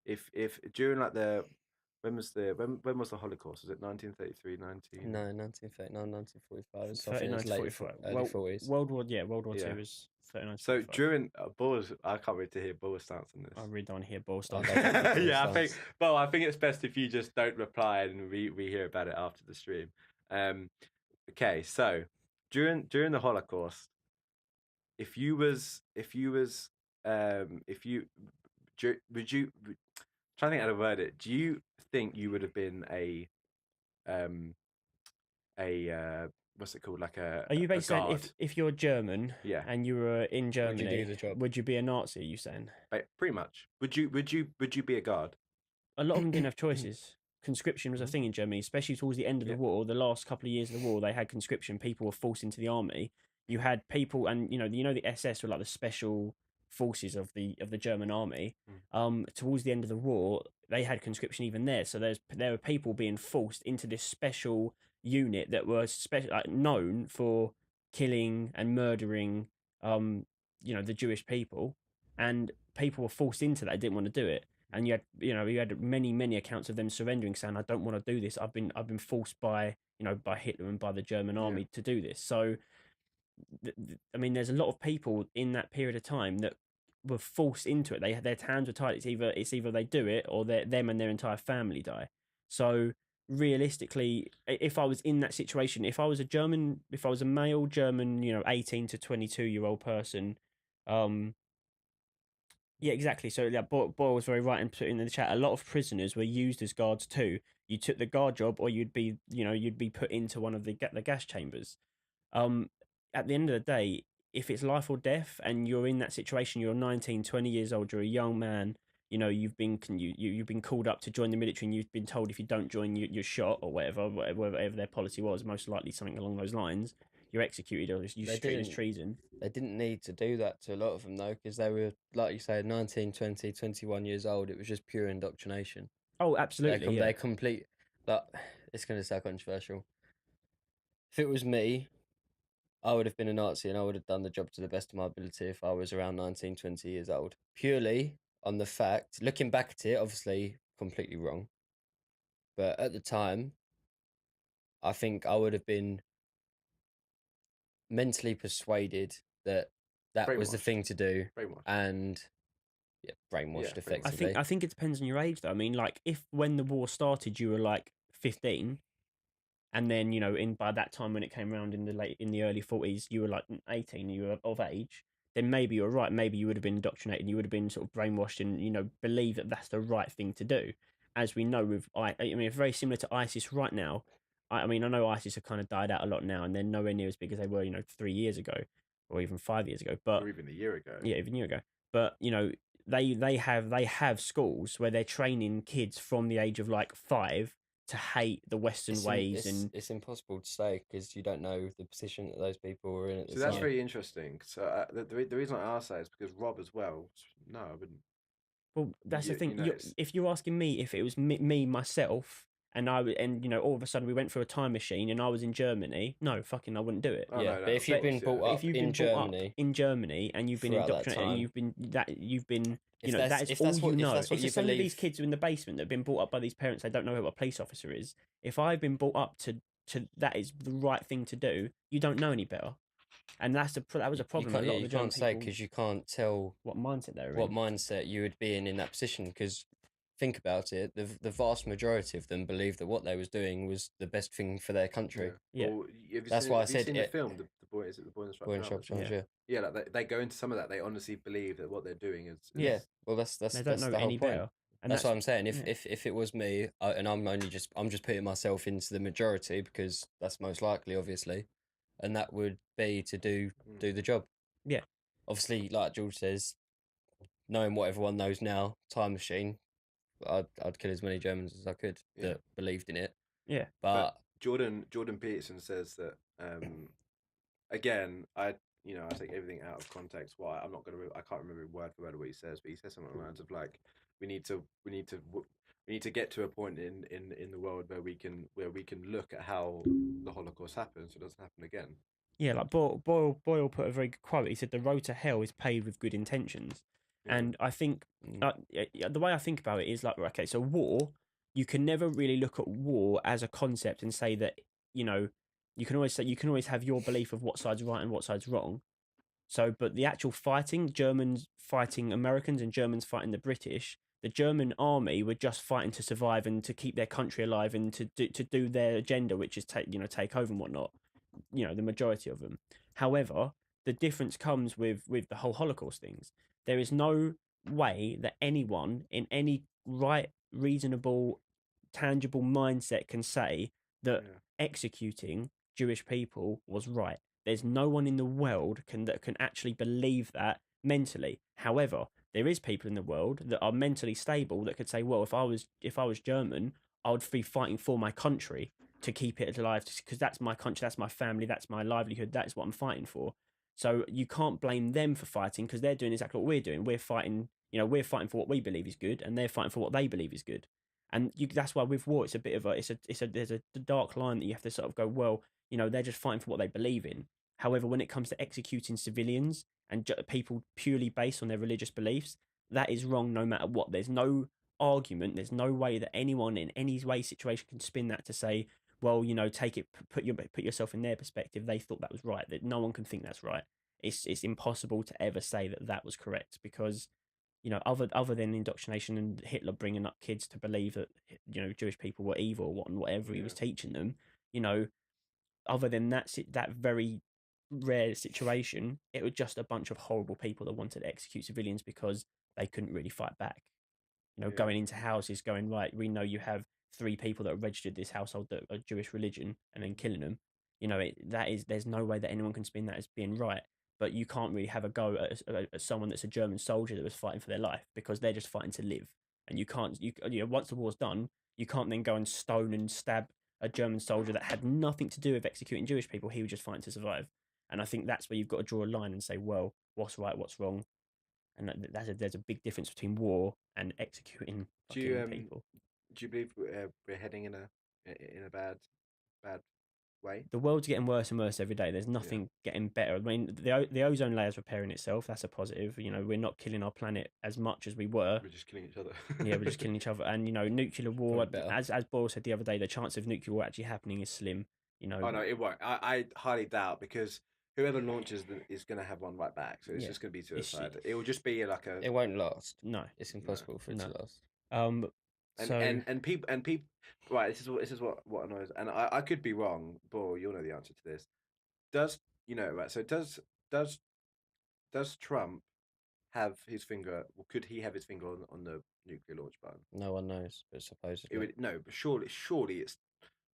if during like the when was the Holocaust? Was it 1933, 19? No, 1939, 1945. So I think 39 it was to late 45. early 40s. World War Yeah. II was 39 to So 45. during Bo's, I can't wait to hear Bo's stance on this. I really don't want to hear Ball stuff. Okay. Yeah, Stance. I think it's best if you just don't reply and we hear about it after the stream. Okay, so during the Holocaust, if you would you trying to think how to word it? Do you think you would have been a what's it called, like a Are you a basically saying guard? if you're German Yeah. and you were in Germany, do the job? would you be a Nazi? Are you saying? Pretty much. Would you be a guard? A lot of them didn't have choices. Conscription was a thing in Germany, especially towards the end of the war. The last couple of years of the war, they had conscription. People were forced into the army. You had people, and the SS were like the special forces of the German army. Towards the end of the war, they had conscription even there. So there were people being forced into this special unit that were known for killing and murdering, the Jewish people, and people were forced into that. They didn't want to do it. And you had many accounts of them surrendering, saying, "I don't want to do this. I've been forced by by Hitler and by the German army to do this." So, I mean, there's a lot of people in that period of time that were forced into it. Their hands were tied. It's either they do it or them and their entire family die. So realistically, if I was in that situation, if I was a male German, 18 to 22-year-old person, yeah, exactly. So yeah, Boyle was very right in putting in the chat. A lot of prisoners were used as guards too. You took the guard job, or you'd be put into one of the gas chambers. At the end of the day, if it's life or death, and you're in that situation, you're 19, 20 years old, you're a young man. You've been called up to join the military, and you've been told if you don't join, you're shot or whatever their policy was. Most likely something along those lines. You're executed or you're treated as treason. They didn't need to do that to a lot of them, though, because they were, like you said, 19, 20, 21 years old. It was just pure indoctrination. Oh, absolutely. They're complete. Like, it's going to sound controversial. If it was me, I would have been a Nazi and I would have done the job to the best of my ability if I was around 19, 20 years old. Purely on the fact, looking back at it, obviously completely wrong. But at the time, I think I would have been mentally persuaded that was the thing to do, Brainwashed. and brainwashed Yeah, effectively. I think it depends on your age, though. I mean, like if when the war started, you were like 15, and then by that time when it came around in the early 40s, you were like 18, you were of age. Then maybe you're right. Maybe you would have been indoctrinated. You would have been sort of brainwashed, and believe that that's the right thing to do. As we know, I mean, it's very similar to ISIS right now. I mean, I know ISIS have kind of died out a lot now, and they're nowhere near as big as they were, 3 years ago, or even 5 years ago. But Or even a year ago. yeah, even a year ago. But they have schools where they're training kids from the age of like 5 to hate the Western ways, and it's impossible to say because you don't know the position that those people were in at the So time. that's very interesting. So the reason I ask that is because Rob as well. No, I wouldn't. well, that's the thing. it's- If you're asking me if it was me myself, and all of a sudden we went through a time machine and I was in Germany, no, fucking, I wouldn't do it. Oh, Yeah, no, but if you've been of course, brought up If you've in been brought up Germany, in Germany and you've been throughout that indoctrinated, and time. you've been If that that's- is if all that's what- you if know. that's what It's you just some of these believe- kids who are in the basement that have been brought up by these parents. They don't know what a police officer is. If I've been brought up to that is the right thing to do, you don't know any better, and that was a problem. A lot of the you German can't say people, because you can't tell what mindset they're what in. mindset you would be in that position because think about it, the vast majority of them believed that what they was doing was the best thing for their country. Yeah. Well, That's why I have you said seen it- the film? The boy, is it the boy in the striped Boy in pajamas? Shop Charge, Yeah. yeah. Yeah, like they go into some of that. They honestly believe that what they're doing is Yeah. Well, that's They don't that's know the whole any point. better. And That's what I'm saying. If yeah. if it was me, and I'm just putting myself into the majority because that's most likely, obviously, and that would be to do the job. Yeah. Obviously, like George says, knowing what everyone knows now, time machine, I'd kill as many Germans as I could Yeah. that believed in it. Yeah. But Jordan Peterson says that again, I take everything out of context. Why I'm not gonna I can't remember word for word what he says, but he says something along the lines of like we need to get to a point in the world where we can look at how the Holocaust happened so it doesn't happen again. Yeah, like Boyle put a very good quote. He said, "The road to hell is paved with good intentions," and I think the way I think about it is like, okay, so war, you can never really look at war as a concept and say that you can always have your belief of what side's right and what side's wrong. So, but the actual fighting, Germans fighting Americans and Germans fighting the British, the German army were just fighting to survive and to keep their country alive and to do their agenda, which is take over and whatnot. The majority of them. However, the difference comes with the whole Holocaust things. There is no way that anyone in any right, reasonable, tangible mindset can say that executing Jewish people was right. There's no one in the world that can actually believe that mentally. However, there is people in the world that are mentally stable that could say, well, if I was German, I would be fighting for my country to keep it alive because that's my country, that's my family, that's my livelihood, that's what I'm fighting for. So you can't blame them for fighting because they're doing exactly what we're doing. We're fighting, we're fighting for what we believe is good, and they're fighting for what they believe is good. And that's why with war, it's a bit of there's a dark line that you have to sort of go, well, they're just fighting for what they believe in. However, when it comes to executing civilians and people purely based on their religious beliefs, that is wrong no matter what. There's no argument. There's no way that anyone in any way situation can spin that to say, well, take it, put yourself in their perspective. They thought that was right. That no one can think that's right. It's impossible to ever say that was correct because other than indoctrination and Hitler bringing up kids to believe that Jewish people were evil and whatever he was teaching them, other than that very rare situation, it was just a bunch of horrible people that wanted to execute civilians because they couldn't really fight back. Going into houses, going, right, we know you have 3 people that are registered this household that are Jewish religion, and then killing them. There's no way that anyone can spin that as being right. But you can't really have a go at someone that's a German soldier that was fighting for their life because they're just fighting to live. And you can't, once the war's done, you can't then go and stone and stab a German soldier that had nothing to do with executing Jewish people. He was just fighting to survive. And I think that's where you've got to draw a line and say, well, what's right, what's wrong, and there's a big difference between war and executing people. Do you believe we're heading in a bad way? The world's getting worse and worse every day. There's nothing getting better. I mean, the ozone layer's repairing itself. That's a positive. We're not killing our planet as much as we were. We're just killing each other. Yeah, we're just killing each other. And nuclear war, as Boyle said the other day, the chance of nuclear war actually happening is slim. Oh no, it won't. I highly doubt because whoever launches them is going to have one right back. So it's just going to be suicide. It will just be like a. It won't last. No, it's impossible for it to last. And people right. This is what annoys. And I could be wrong, but you'll know the answer to this. Right? So does Trump have his finger? Well, could he have his finger on the nuclear launch button? No one knows, but supposedly. But surely it's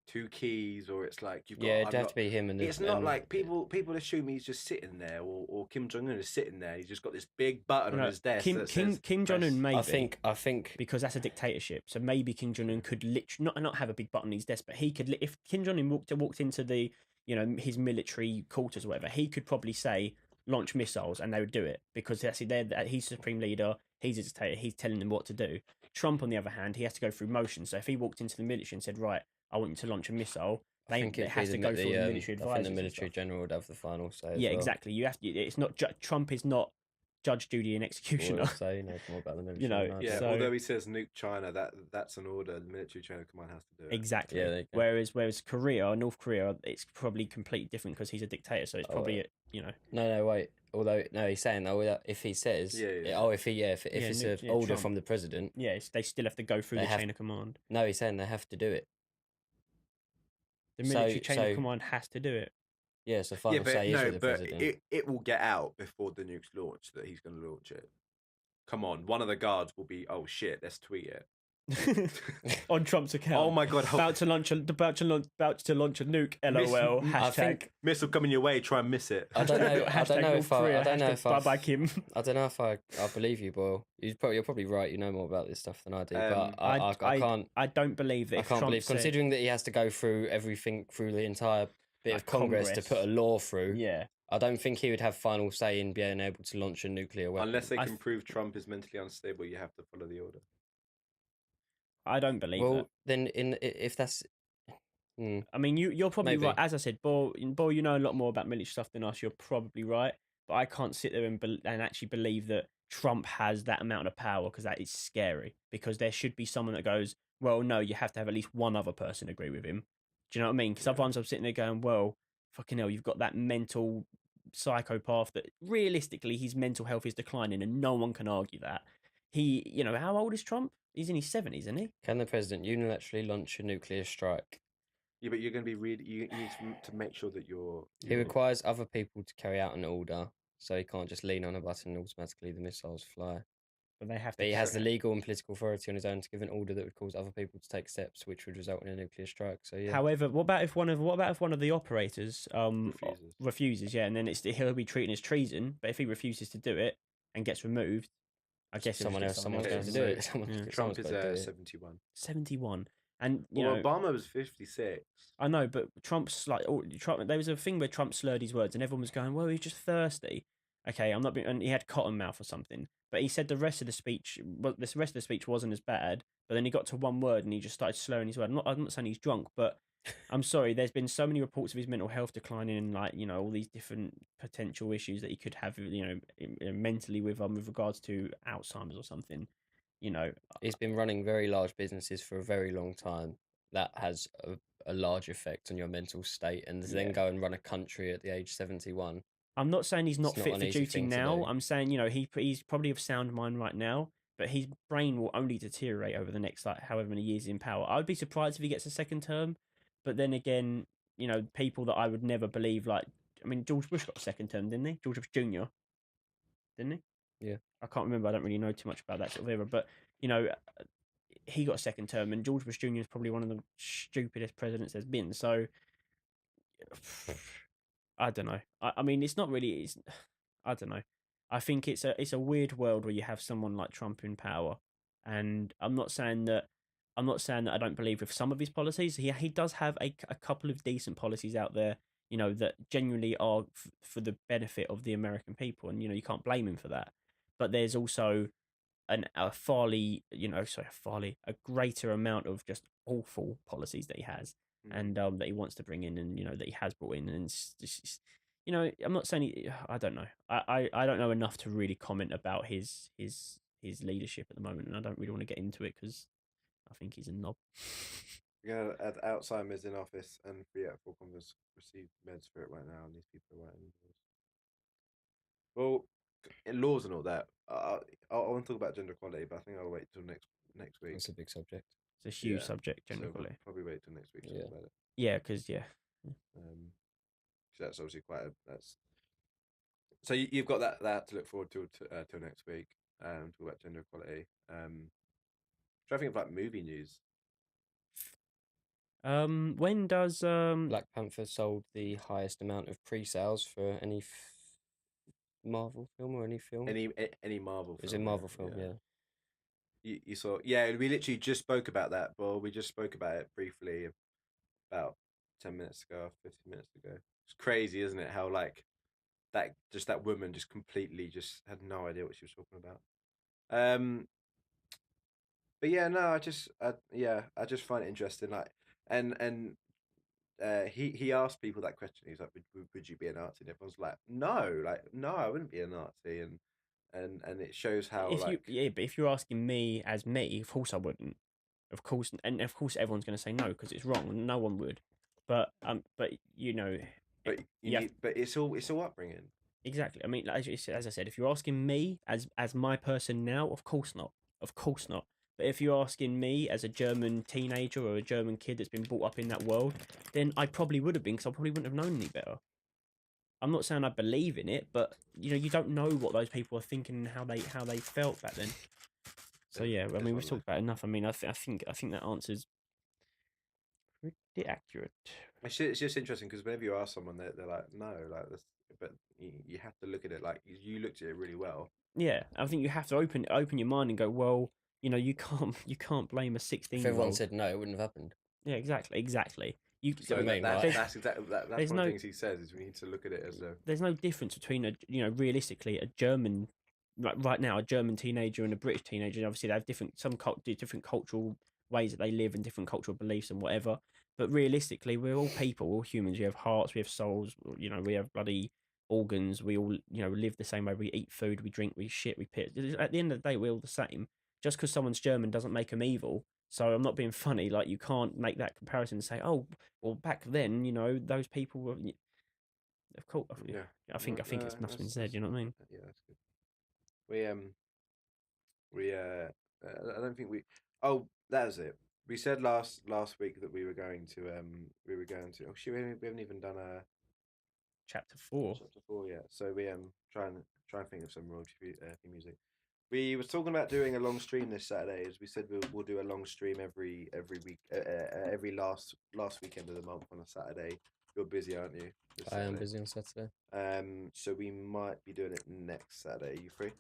2 keys, or it's like you've got. Yeah, it'd have to be him and. It's not like people assume he's just sitting there, or Kim Jong Un is sitting there. He's just got this big button on his desk. Kim Jong Un maybe. I think because that's a dictatorship. So maybe Kim Jong Un could literally not have a big button on his desk, but he could. If Kim Jong Un walked into the his military quarters or whatever, he could probably say launch missiles, and they would do it because he's supreme leader. He's a dictator. He's telling them what to do. Trump, on the other hand, he has to go through motion. So if he walked into the military and said, right, I want you to launch a missile, it has to go through the military advisors. I think the military general would have the final say. Yeah, exactly. You have to. It's not Trump is not judge, jury, and executioner. Say more about the military. Yeah. Although he says nuke China, that's an order. The military chain of command has to do it. Exactly. Yeah, whereas North Korea, it's probably completely different because he's a dictator. So it's probably No, wait. Although no, he's saying though that if he says, if it's an order Trump. from the president, they still have to go through They the have- chain of command. no, he's saying they have to do it. The military So- chain so- of command has to do it. Yeah, so Yeah, final but say is no, with the but president. it will get out before the nuke's launch that he's going to launch it. Come on, one of the guards will be, oh shit, let's tweet it. On Trump's account. Oh my god, About to launch a nuke. LOL. I Hashtag. missile coming your way, try and miss it. I don't know. I don't know if Bye bye Kim. I don't know if I believe you, Boyle. You're probably right. You know more about this stuff than I do. But I can't. I don't believe that. I if can't Trump believe, said- considering that he has to go through everything through the entire bit of Congress to put a law through. Yeah. I don't think he would have final say in being able to launch a nuclear weapon. Unless they can prove Trump is mentally unstable, you have to follow the order. I don't believe Well, that. then if that's. I mean, you're probably Maybe. right. As I said, Bo, you know a lot more about military stuff than us. You're probably right, but I can't sit there and actually believe that Trump has that amount of power, because that is scary. Because there should be someone that goes, well, no, you have to have at least one other person agree with him. Do you know what I mean? Because sometimes I'm sitting there going, well, fucking hell, you've got that mental psychopath that realistically his mental health is declining, and no one can argue that. He, how old is Trump? He's in his 70s, isn't he? Can the president unilaterally launch a nuclear strike? Yeah, but you're going to be really. You need to make sure that you're. He requires other people to carry out an order, so he can't just lean on a button and automatically the missiles fly. But they have to. But he has the legal and political authority on his own to give an order that would cause other people to take steps which would result in a nuclear strike. So yeah. However, what about if one of the operators refuses? Yeah, and then he'll be treated as treason. But if he refuses to do it and gets removed, I guess someone's going to else. do it. Trump is got to do it. 71. 71, and Obama was 56. I know, but Trump's like Trump. There was a thing where Trump slurred his words, and everyone was going, "Well, he's just thirsty." Okay, I'm not being, and he had cotton mouth or something. But he said the rest of the speech, wasn't as bad. But then he got to one word and he just started slurring his word. I'm not saying he's drunk, but I'm sorry. There's been so many reports of his mental health declining, and all these different potential issues that he could have, mentally with regards to Alzheimer's or something. He's been running very large businesses for a very long time. That has a large effect on your mental state, and then go and run a country at the age 71. I'm not saying he's not It's fit not for an easy duty thing to now. do. I'm saying, he's probably of sound mind right now, but his brain will only deteriorate over the next however many years in power. I would be surprised if he gets a second term, but then again, people that I would never believe, George Bush got a second term, didn't he? George Bush Jr. Didn't he? Yeah. I can't remember. I don't really know too much about that sort of era, but he got a second term, and George Bush Jr. is probably one of the stupidest presidents there's been. So I don't know. I mean, it's not really. I don't know. I think it's a weird world where you have someone like Trump in power, and I'm not saying that I don't believe with some of his policies. He does have a couple of decent policies out there, that genuinely are for the benefit of the American people, and you can't blame him for that. But there's also a greater amount of just awful policies that he has, and that he wants to bring in, and that he has brought in, and it's just, I'm not saying I don't know. I don't know enough to really comment about his leadership at the moment, and I don't really want to get into it because I think he's a knob. You're gonna have Alzheimer's in office, and full Congress receive meds for it right now, and these people are writing laws. Well, in laws and all that, I want to talk about gender equality, but I think I'll wait till next week. It's a big subject. It's a huge Yeah. subject, So generally. we'll probably wait till next week to Yeah. talk about it. Yeah, because So that's obviously that's. So you've got that to look forward to till next week. Talk about gender equality. Trying to think of movie news. when does Black Panther sold the highest amount of pre-sales for any Marvel film or any film. Any Marvel film. It was a Marvel film, yeah. You saw, yeah, we literally just spoke about that, but we just spoke about it briefly about 10 minutes ago, 15 minutes ago. It's crazy, isn't it? How that woman just completely just had no idea what she was talking about. But yeah, no, I just find it interesting. He asked people that question. He's like, would you be a Nazi? And everyone's like, no, I wouldn't be a Nazi. And it shows how but if you're asking me as me, of course I wouldn't. Of course, and of course everyone's going to say no because it's wrong. No one would. But But but it's all upbringing. Exactly. I mean, as I said, if you're asking me as my person now, of course not. Of course not. But if you're asking me as a German teenager or a German kid that's been brought up in that world, then I probably would have been, because I probably wouldn't have known any better. I'm not saying I believe in it, but you don't know what those people are thinking and how they felt back then. So yeah, I mean, we've talked about enough. I mean, I think that answer's pretty accurate. It's just interesting because whenever you ask someone, they're like, no, like this, but you have to look at it like you looked at it really well. Yeah, I think you have to open your mind and go, well, you can't blame a 16-year-old. If everyone said no, it wouldn't have happened. Yeah, exactly. So what I mean, that's exactly that's There's one of no- the things he says is we need to look at it as a. There's no difference between realistically a German, right now, a German teenager and a British teenager. And obviously, they have different cultural ways that they live and different cultural beliefs and whatever. But realistically, we're all people, we're all humans. We have hearts, we have souls. We have bloody organs. We all live the same way. We eat food, we drink, we shit, we piss. At the end of the day, we're all the same. Just because someone's German doesn't make them evil. So I'm not being funny. Like, you can't make that comparison and say, oh, well, back then, those people were. Of course, Yeah. I think it's enough been said. You know what I mean? Yeah, that's good. I don't think we. Oh, that was it. We said last week that we were going to. Oh shit, we haven't even done a Chapter 4. Chapter 4 yet. So we try and think of some royalty theme music. We was talking about doing a long stream this Saturday. As we said, we'll do a long stream every week, every last weekend of the month on a Saturday. You're busy, aren't you? I am busy on Saturday. So we might be doing it next Saturday. Are you free?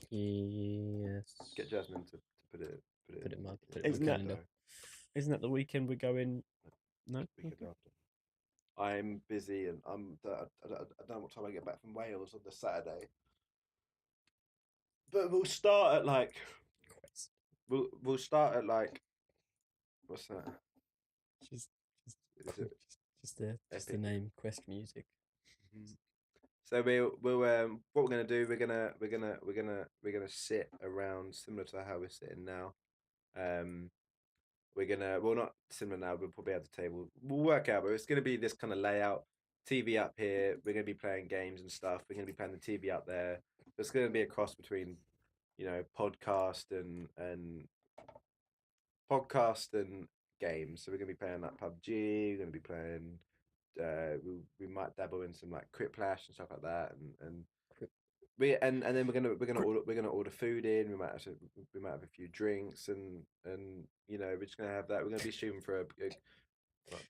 Yes. Get Jasmine to put it in my Isn't that calendar. Isn't that the weekend we're going? No. Weekend after. I'm busy and I don't know what time I get back from Wales on the Saturday. But we'll start at like. We'll start at like. What's that? Just Is it the name Quest Music. So we'll what we're gonna do, we're gonna sit around similar to how we're sitting now. We're gonna not similar now, we'll probably have the table. We'll work out, but it's gonna be this kind of layout. TV up here, we're gonna be playing games and stuff. We're gonna be playing the TV up there. It's gonna be a cross between, podcast and games. So we're gonna be playing like PUBG. We're gonna be playing. We might dabble in some like Criplash and stuff like that, and then we're gonna order food in. We might have a few drinks, and we're just gonna have that. We're gonna be streaming for a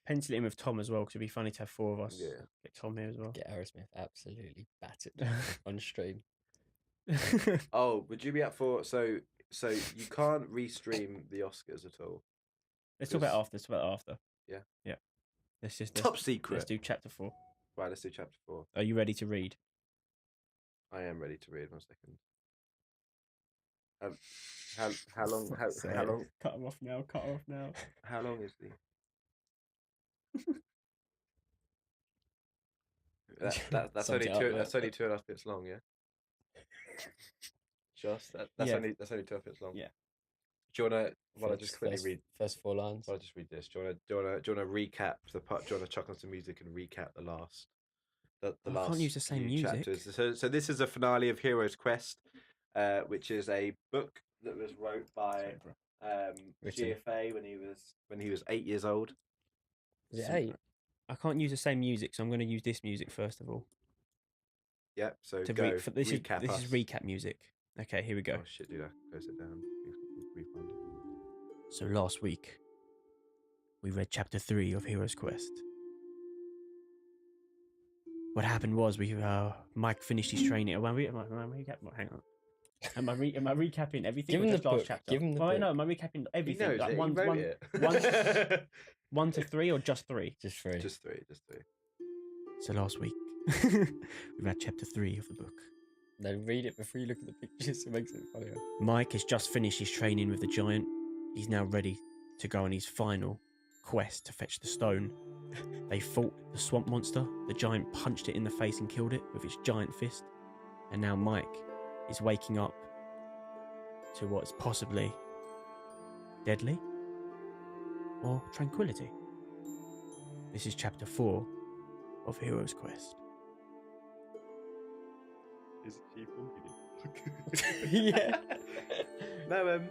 Pencil it in with Tom as well, because it'd be funny to have 4 of us. Yeah. Get Tom here as well. Get Aerosmith absolutely battered on stream. Oh, would you be up for so you can't restream the Oscars at all? Let's talk about after. Yeah. Yeah. Top secret. Let's do chapter 4. Right, let's do chapter 4. Are you ready to read? I am ready to read. 1 second. How long? How long? Cut him off now. How long is the? That's Sums only it up, two. yeah. That's only 2.5 minutes long. Yeah. Just that's Yeah. only 2.5 minutes long. Yeah. Do you wanna? Well, I just quickly read. First 4 lines. I'll just read this. Do you wanna recap the part? Do you wanna chuck on some music and recap the last? The I last can't use the same few music. chapters. So this is a finale of Hero's Quest, which is a book that was wrote by Written. GFA when he was 8 years old. Is it 8? I can't use the same music, so I'm going to use this music first of all. Yeah. So To go this recap. is recap music. Okay, here we go. Oh shit, dude! I close it down. Refund. So last week, we read chapter 3 of Hero's Quest. What happened was Mike finished his training. Hang on. Am I recapping everything? Give or him just the last book. chapter? Give him the Oh, book. no, am I recapping He everything? knows Like it. one, He wrote one, it. 1 to 3 or just 3? Just 3. Just three. So last week, we read chapter 3 of the book. No, read it before you look at the pictures. It makes it funnier. Mike has just finished his training with the giant. He's now ready to go on his final quest to fetch the stone. They fought the swamp monster. The giant punched it in the face and killed it with its giant fist. And now Mike is waking up to what's possibly deadly or tranquility. This is chapter 4 of Hero's Quest. Is she talking? Yeah. No,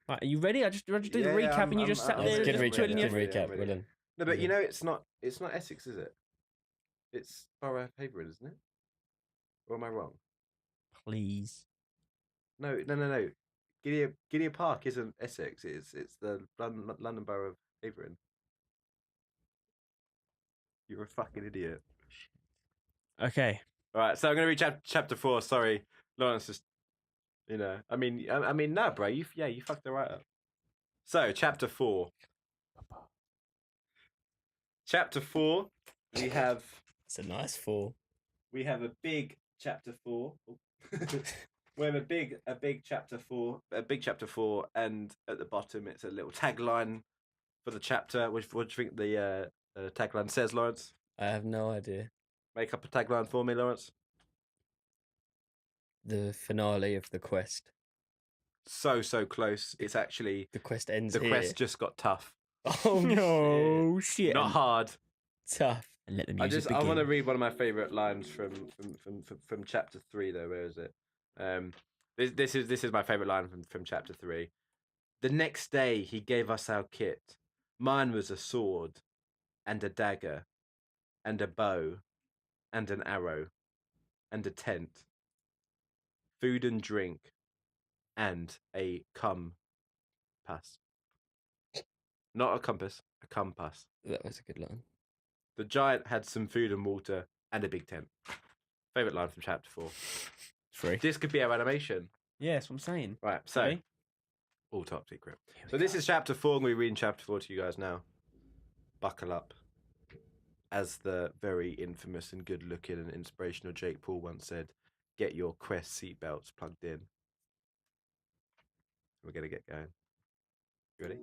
Right, are you ready? I just do the Yeah, recap, and you just sat I'm there Good ready, just I'm ready, twiddling recap. your. Good I'm ready, I'm recap. ready. Well done. No, but Yeah. you know it's not Essex, is it? It's Borough Haverhill, isn't it? Or am I wrong? Please. No. Gideon Park isn't Essex. It's the London Borough of Havering. You're a fucking idiot. Okay. All right, so I'm gonna read chapter 4. Sorry, Lawrence. Just I mean, no, bro. You fucked it right up. So chapter 4. Chapter 4. We have It's a nice 4. a big chapter 4. We have a big chapter 4, and at the bottom it's a little tagline for the chapter. What do you think the tagline says, Lawrence? I have no idea. Make up a tagline for me, Lawrence. The finale of the quest. So close. It's actually The quest ends the here. quest just got tough. Oh, Oh shit! Not hard. tough. And let the I music begin. want to read one of my favorite lines from chapter 3 though. Where is it? This is my favorite line from chapter 3. The next day he gave us our kit. Mine was a sword and a dagger and a bow and an arrow and a tent, food and drink, and a compass. Not a compass, a compass. That was a good line. The giant had some food and water and a big tent. Favorite line from chapter 4. 3. This could be our animation. Yeah, that's what I'm saying. Right, so Okay. all top secret. So this is chapter 4, and we're reading chapter 4 to you guys now. Buckle up. As the very infamous and good-looking and inspirational Jake Paul once said, get your Quest seatbelts plugged in. We're going to get going. You ready?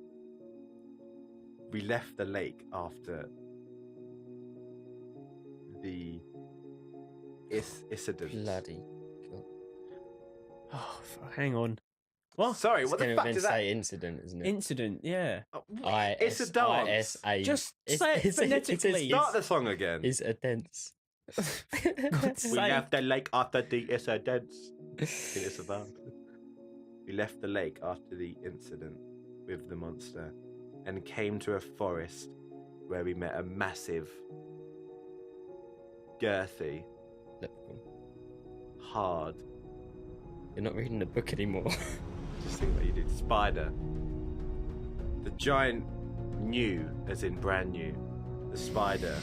We left the lake after the incident. Bloody God. Oh, hang on. What? Sorry, It's what the gonna fuck then does that... say incident, isn't it? Incident, yeah. It's a dance. Just say it phonetically. Start the song again. Is a dance. God's We sake. left the lake after the incident. It's a verb. We left the lake after the incident with the monster and came to a forest where we met a massive, girthy, hard. You're not reading the book anymore. Just think what you did. Spider. The giant new, as in brand new, the spider.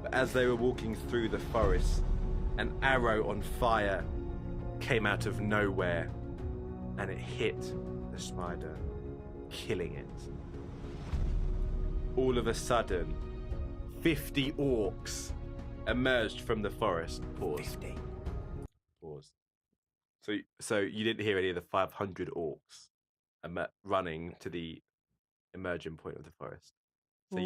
But as they were walking through the forest, an arrow on fire came out of nowhere and it hit the spider, killing it. All of a sudden, 50 orcs emerged from the forest. Pause. 50. Pause. So you didn't hear any of the 500 orcs running to the emerging point of the forest. So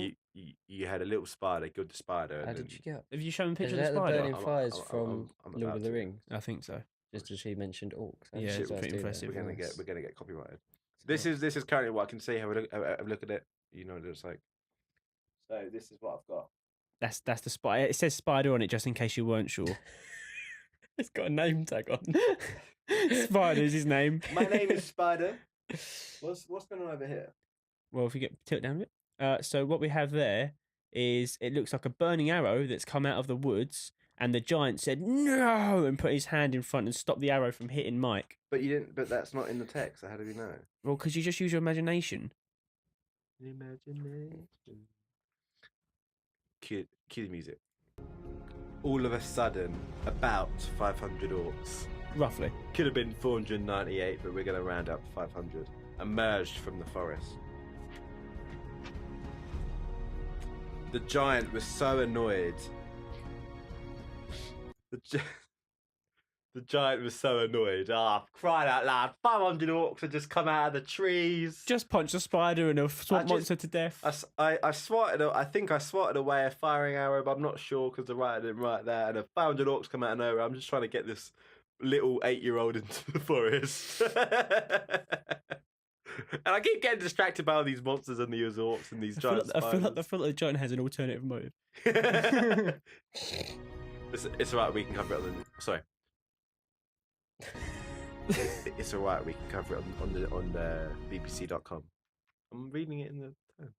you had a little spider, killed the spider. How and did then- you get? Have you shown a picture Is of that the the spider? burning fires from I'm Lord about of the to. Rings? I think so. Just as he mentioned orcs. Yeah, That's it's what I pretty was doing impressive. there. We're gonna get copyrighted. This is currently what I can see. Have a look at it. You know what it looks like. So this is what I've got. That's the spider. It says spider on it, just in case you weren't sure. It's got a name tag on. Spider's his name. My name is Spider. What's going on over here? Well, if you get tilt down a bit. So what we have there is it looks like a burning arrow that's come out of the woods, and the giant said no and put his hand in front and stopped the arrow from hitting Mike. But you didn't. But that's not in the text. So how do we know? Well, because you just use your imagination. Imagination. Cue the music. All of a sudden, about 500 orcs. Roughly. Could have been 498, but we're going to round up to 500. Emerged from the forest. The giant was so annoyed. The giant was so annoyed. Crying out loud. 500 orcs had just come out of the trees. Just punch the spider and a swamp monster to death. I swatted. I think I swatted away a firing arrow, but I'm not sure because the writer didn't write that. And a 500 orcs come out of nowhere. I'm just trying to get this little 8-year-old into the forest. And I keep getting distracted by all these monsters and these orcs and these giant I feel like the giant has an alternative motive. It's alright, we can cover it sorry. It's alright, we can cover it on the BBC.com. I'm reading it in the tone.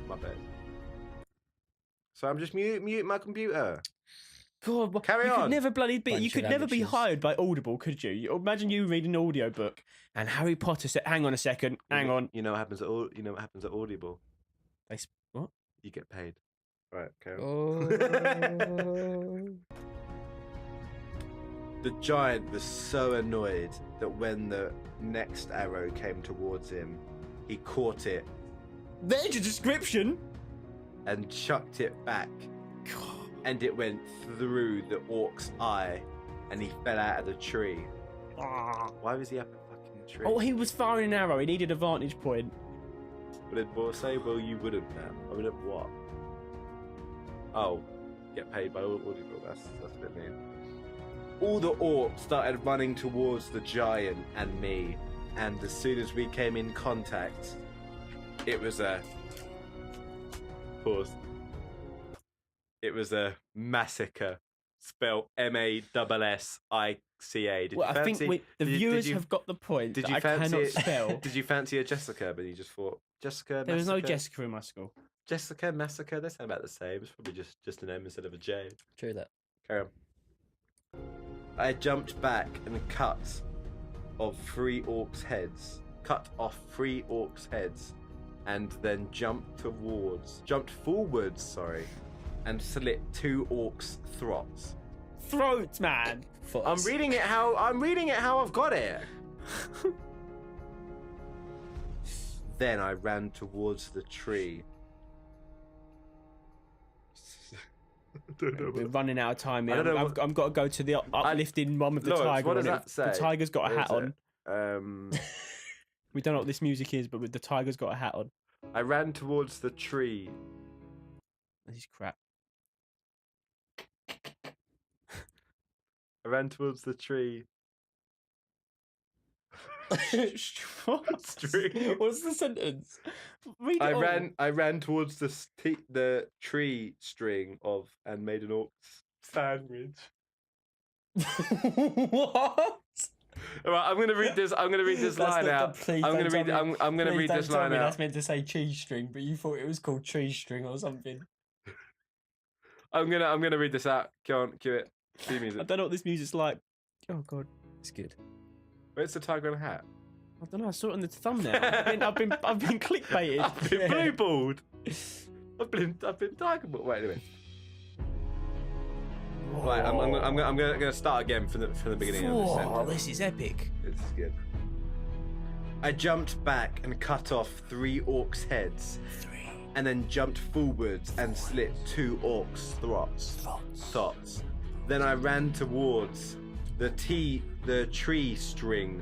My bad. So I'm just mute my computer. God, Carry you on. could never bloody be. Bunch You of could never be amateurs. hired by Audible, could you? Imagine you read an audiobook and Harry Potter said, "Hang on a second, hang on." You know what happens at Audible? What? You get paid. Right, carry on. Oh. The giant was so annoyed that when the next arrow came towards him, he caught it There's your description. and chucked it back, and it went through the orc's eye, and he fell out of the tree. Why was he up a fucking tree? Oh, he was firing an arrow. He needed a vantage point. But it will say, well, you wouldn't now. I mean, what? Oh, get paid by Audible. That's a bit mean. All the orcs started running towards the giant and me, and as soon as we came in contact, it was a pause. It was a massacre, spelled MASSICA. Well, I think the viewers have got the point Did that you I fancy cannot it? spell. Did you fancy a Jessica? But you just thought Jessica. There was no Massacre? Jessica in my school. Jessica, Massacre. They sound about the same. It's probably just an M instead of a J. True that. Carry on. I jumped back and cut off 3 orcs' heads, and then jumped forwards, and slit 2 orcs' throats. Throats, man. I'm reading it how I've got it. Then I ran towards the tree. We're running out of time I here. don't know I've got to go to the uplifting one with the Lawrence, tiger. what does on that it. say? The tiger's got a Where hat is on. it? We don't know what this music is, but the tiger's got a hat on. I ran towards the tree. This is crap. I ran towards the tree. What? String. What's the sentence? Read it all. I ran towards the tree string of and made an orc's sandwich. What? All right, I'm gonna read this. I'm gonna read this line out. I'm gonna read. I'm gonna read this line out. That's meant to say cheese string, but you thought it was called cheese string or something. I'm gonna read this out. Go on, cue it. Cue I music. don't know what this music's like. Oh god, It's good. Where's the tiger on a hat? I don't know. I saw it on the thumbnail. I've been clickbaited. I've been blue balled. I've been tiger balled. Wait, anyway. Right, I'm gonna start again from the beginning of this Oh, sentence. this is epic. This is good. I jumped back and cut off 3 orcs' heads, and then jumped forwards and slit 2 orcs' throats. Then I ran towards the tree string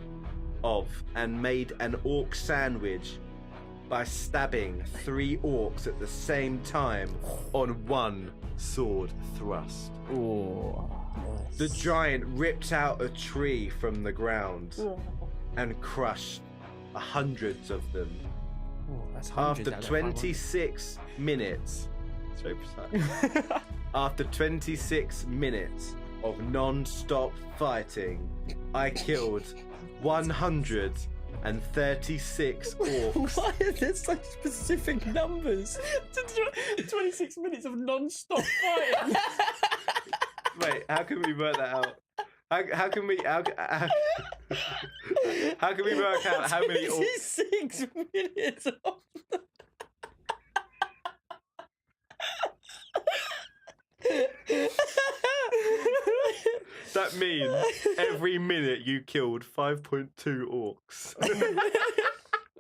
of and made an orc sandwich by stabbing 3 orcs at the same time on 1 sword thrust. Oh. The giant ripped out a tree from the ground and crushed hundreds of them. Oh, that's hundreds After out of 26 minutes, it's very precise. After 26 minutes of non-stop fighting, I killed 136 orcs. Why are there such specific numbers? 26 minutes of non-stop fighting. Wait, how can we work that out? How can we work out how many orcs? 26 minutes of... That means every minute you killed 5.2 orcs.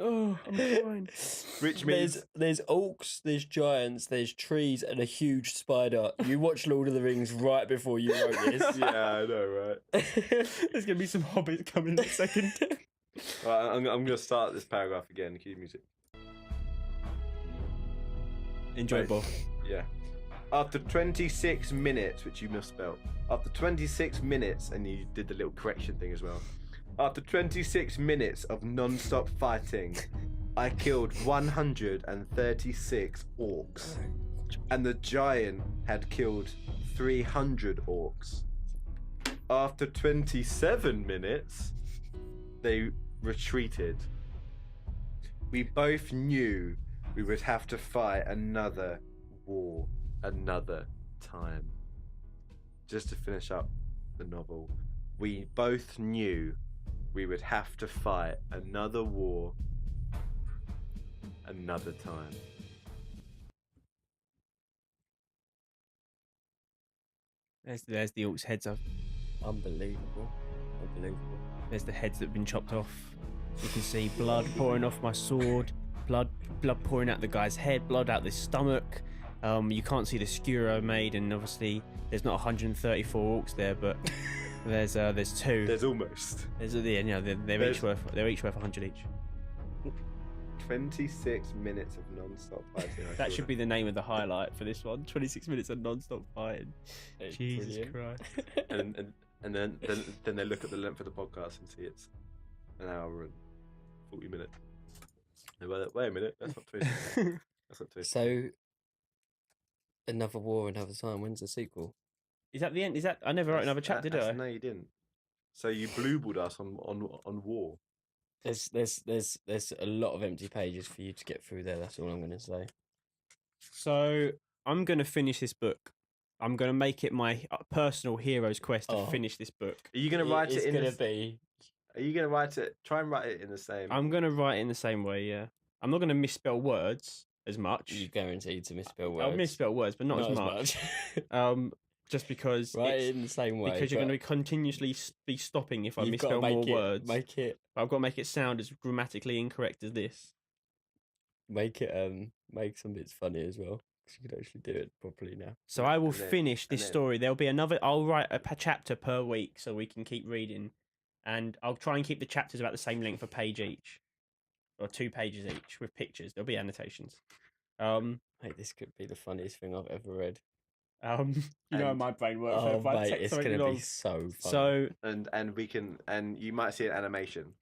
Oh, I'm crying. Which means There's orcs, there's giants, there's trees, and a huge spider. You watched Lord of the Rings right before you wrote this. yeah, I know, right? There's going to be some hobbits coming in a second. Right, I'm going to start this paragraph again. Cue music. Enjoyable. Yeah. After 26 minutes, which you misspelled. After 26 minutes, and you did the little correction thing as well. After 26 minutes of non-stop fighting, I killed 136 orcs. And the giant had killed 300 orcs. After 27 minutes, they retreated. We both knew we would have to fight another war another time. Just to finish up the novel, we both knew we would have to fight another war another time. There's the orcs' heads up. Unbelievable. There's the heads that have been chopped off. You can see blood pouring off my sword, blood pouring out the guy's head, blood out the stomach. You can't see the skewer I made, and obviously there's not 134 orcs there, but there's two. There's almost. They're each worth 100 each. 26 minutes of non-stop fighting. That should be the name of the highlight for this one. 26 minutes of non-stop fighting. It's Jesus brilliant. Christ. and then they look at the length of the podcast and see it's an hour and 40 minutes. Wait a minute, that's not 26 minutes. That's not 26. So, another war, another time. When's the sequel? Is that the end? Is that I never wrote another chapter, did I? No, you didn't. So you blueballed us on war. There's a lot of empty pages for you to get through there. That's all I'm going to say. So I'm going to finish this book. I'm going to make it my personal hero's quest to finish this book. Are you going to write it in? Are you going to write it? Try and write it in the same. I'm going to write it in the same way. Yeah, I'm not going to misspell words as much. You guaranteed to misspell words. I'll misspell words, but not as much. Just because write it in the same way. Because you're going to be continuously be stopping if I misspell more words. Make it. I've got to make it sound as grammatically incorrect as this. Make it make some bits funny as well, because you can actually do it properly now. So I will finish this story. There'll be another. I'll write a chapter per week so we can keep reading, and I'll try and keep the chapters about the same length, a page each, or 2 pages each with pictures. There'll be annotations. Mate, this could be the funniest thing I've ever read. You know how my brain works. Oh, mate, it's going to be so fun. So and we can, and you might see an animation.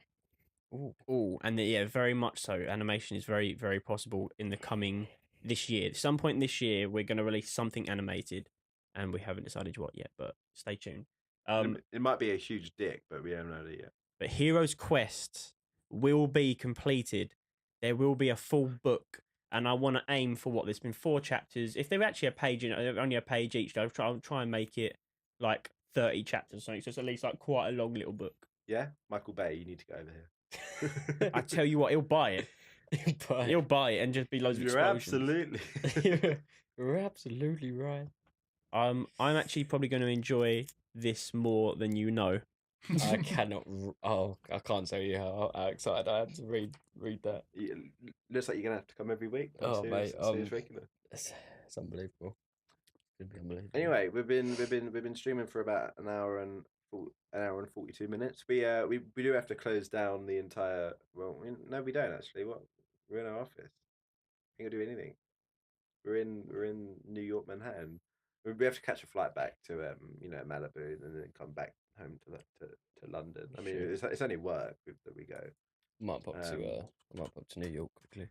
Ooh, and very much so. Animation is very, very possible in the coming this year. At some point this year, we're going to release something animated, and we haven't decided what yet. But stay tuned. It might be a huge dick, but we don't know it yet. But Hero's Quest will be completed. There will be a full book. And I want to aim for what there's been 4 chapters. If they're actually a page, only a page each, I'll try and make it like 30 chapters or something. So it's at least like quite a long little book. Yeah, Michael Bay, you need to go over here. I tell you what, he'll buy it. He'll buy it and just be loads of explosions. You're absolutely right. I'm actually probably going to enjoy this more than you know. I cannot. I can't tell you how excited I am to read that. Looks like you're gonna have to come every week. Mate, regular. It's unbelievable. It's unbelievable. Anyway, we've been streaming for about an hour and 42 minutes. We do have to close down the entire. Well, no, we don't actually. What? We're in our office. We can't do anything. We're in New York, Manhattan. We have to catch a flight back to Malibu and then come back home to London. I mean, it's only work that we go. I might pop to New York quickly.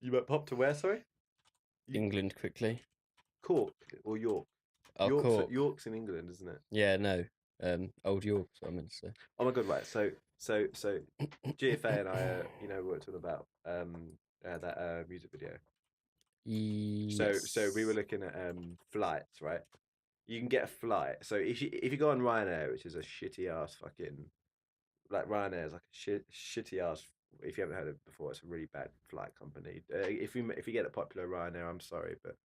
You might pop to where? Sorry, England quickly. Cork or York? Oh, Cork. York's in England, isn't it? Yeah, no. Old York. That's what I meant to say. Oh my god! Right. So GFA and I, worked on about that music video. Yes. So we were looking at flights, right? You can get a flight. So if you go on Ryanair, which is a shitty ass fucking, like Ryanair is like a shitty ass. If you haven't heard of it before, it's a really bad flight company. If you get a popular Ryanair, I'm sorry, but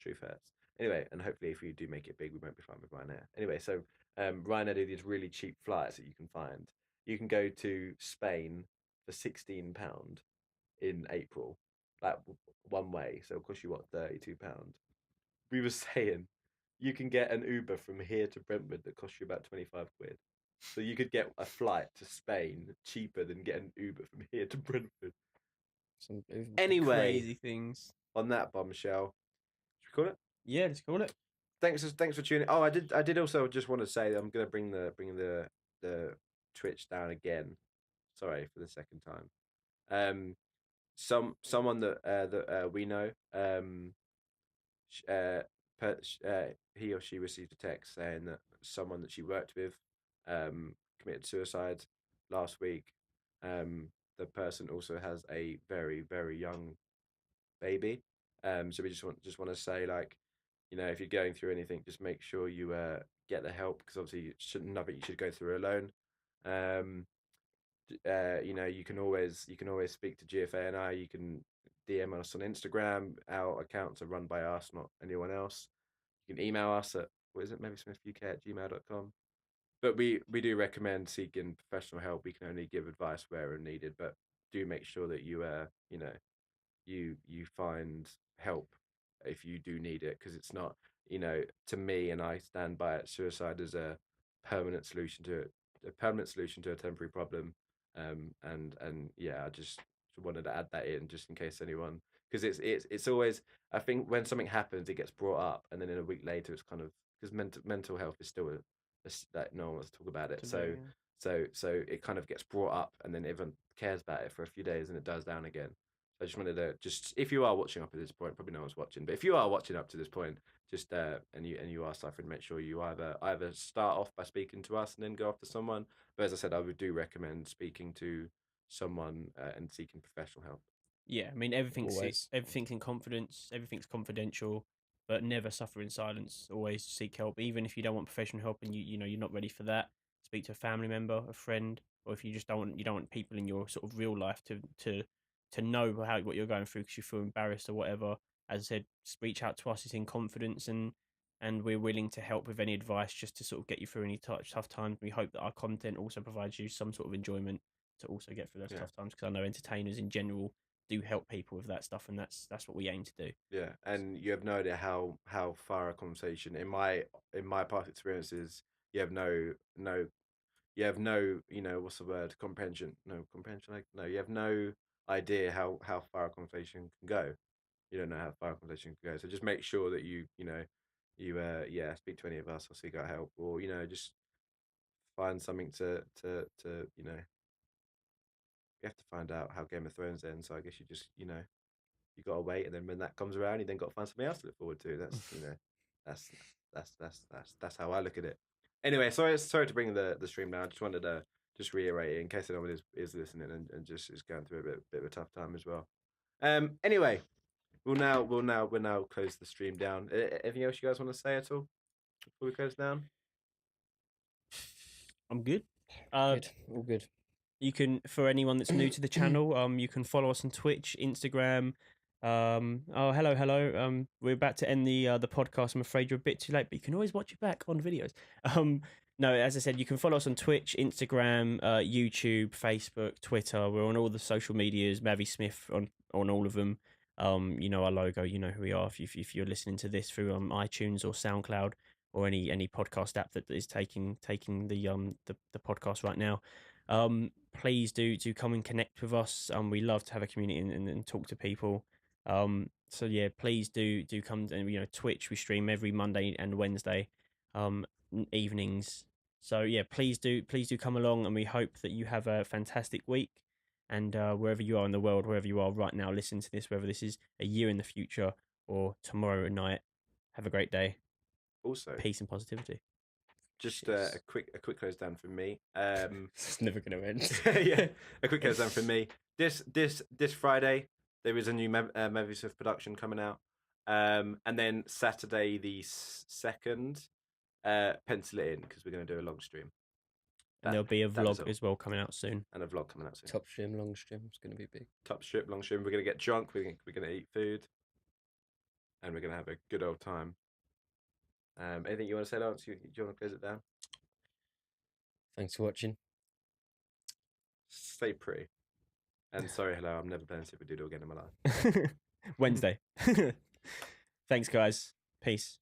truth hurts. Anyway, and hopefully if you do make it big, we won't be fine with Ryanair. Anyway, so Ryanair do these really cheap flights that you can find. You can go to Spain for £16 in April, like one way. So it'll cost you £32. We were saying you can get an Uber from here to Brentwood that costs you about 25 quid. So you could get a flight to Spain cheaper than get an Uber from here to Brentwood. Anyway, Crazy things. On that bombshell, should we call it? Yeah, let's call it. Thanks for tuning. Oh, I did also just want to say that I'm going to bring the the Twitch down again. Sorry for the second time. Someone that we know, he or she received a text saying that someone that she worked with committed suicide last week. The person also has a very, very young baby. So we just want to say, like, if you're going through anything, just make sure you get the help, because obviously nothing you should go through alone. You can always speak to GFA and I. You can DM us on Instagram. Our accounts are run by us, not anyone else. You can email us at mavismithuk@gmail.com. But we do recommend seeking professional help. We can only give advice where needed, but do make sure that you find help if you do need it, because it's not, to me, and I stand by it, suicide is a permanent solution to a temporary problem. And yeah, I just wanted to add that in, just in case anyone, because it's always, I think when something happens, it gets brought up, and then in a week later it's kind of, because mental health is still that no one wants to talk about it. So it kind of gets brought up, and then everyone cares about it for a few days, and it dies down again. I just wanted to, if you are watching up at this point, probably no one's watching, but if you are watching up to this point, just and you are suffering, make sure you either start off by speaking to us and then go after someone. But as I said, I would do recommend speaking to someone and seeking professional help. Yeah, I mean, everything's Always. in confidence, everything's confidential, but never suffer in silence. Always seek help, even if you don't want professional help and you're not ready for that. Speak to a family member, a friend, or if you just don't want people in your sort of real life to know what you're going through because you feel embarrassed or whatever. As I said, reach out to us. It's in confidence, and we're willing to help with any advice just to sort of get you through any tough times. We hope that our content also provides you some sort of enjoyment to also get through those tough times, because I know entertainers in general do help people with that stuff, and that's what we aim to do. Yeah, and you have no idea how far a conversation, in my past experiences, you have no what's the word, comprehension, you have no idea how far a conversation can go. You don't know how far a conversation can go, so just make sure that you speak to any of us or seek out help, or just find something to you have to find out how Game of Thrones ends. So I guess you just you got to wait, and then when that comes around, you then got to find something else to look forward to. That's that's how I look at it. Anyway, sorry to bring the stream down. I just wanted to just reiterate it in case anyone is listening and just is going through a bit of a tough time as well. Anyway, we'll now close the stream down. Anything else you guys want to say at all before we close down? I'm good. Good. All good. You can, for anyone that's new to the channel, you can follow us on Twitch, Instagram. Hello. We're about to end the podcast. I'm afraid you're a bit too late, but you can always watch it back on videos. No, as I said, you can follow us on Twitch, Instagram, YouTube, Facebook, Twitter. We're on all the social medias. MAViSMITH on all of them. You know our logo. You know who we are. If you're listening to this through iTunes or SoundCloud or any podcast app that is taking the podcast right now. Please do come and connect with us. We love to have a community and talk to people. So yeah, please do come. And Twitch, we stream every Monday and Wednesday evenings. So yeah, please do come along, and we hope that you have a fantastic week. And wherever you are in the world, wherever you are right now, listen to this, whether this is a year in the future or tomorrow night, have a great day. Also, peace and positivity. Just a quick close down from me. It's never going to end. Yeah, a quick close down from me. This Friday there is a new MAViSMITH production coming out, and then Saturday the 2nd, pencil it in because we're going to do a long stream. And there'll be a vlog as well coming out soon. And a vlog coming out soon. Top stream, long stream. It's going to be big. Top strip, long stream. We're going to get drunk. We're going to eat food, and we're going to have a good old time. Anything you want to say, Lance? Do you want to close it down? Thanks for watching. Stay pretty. And sorry, hello, I'm never playing Super Doodle again in my life. Wednesday. Thanks, guys. Peace.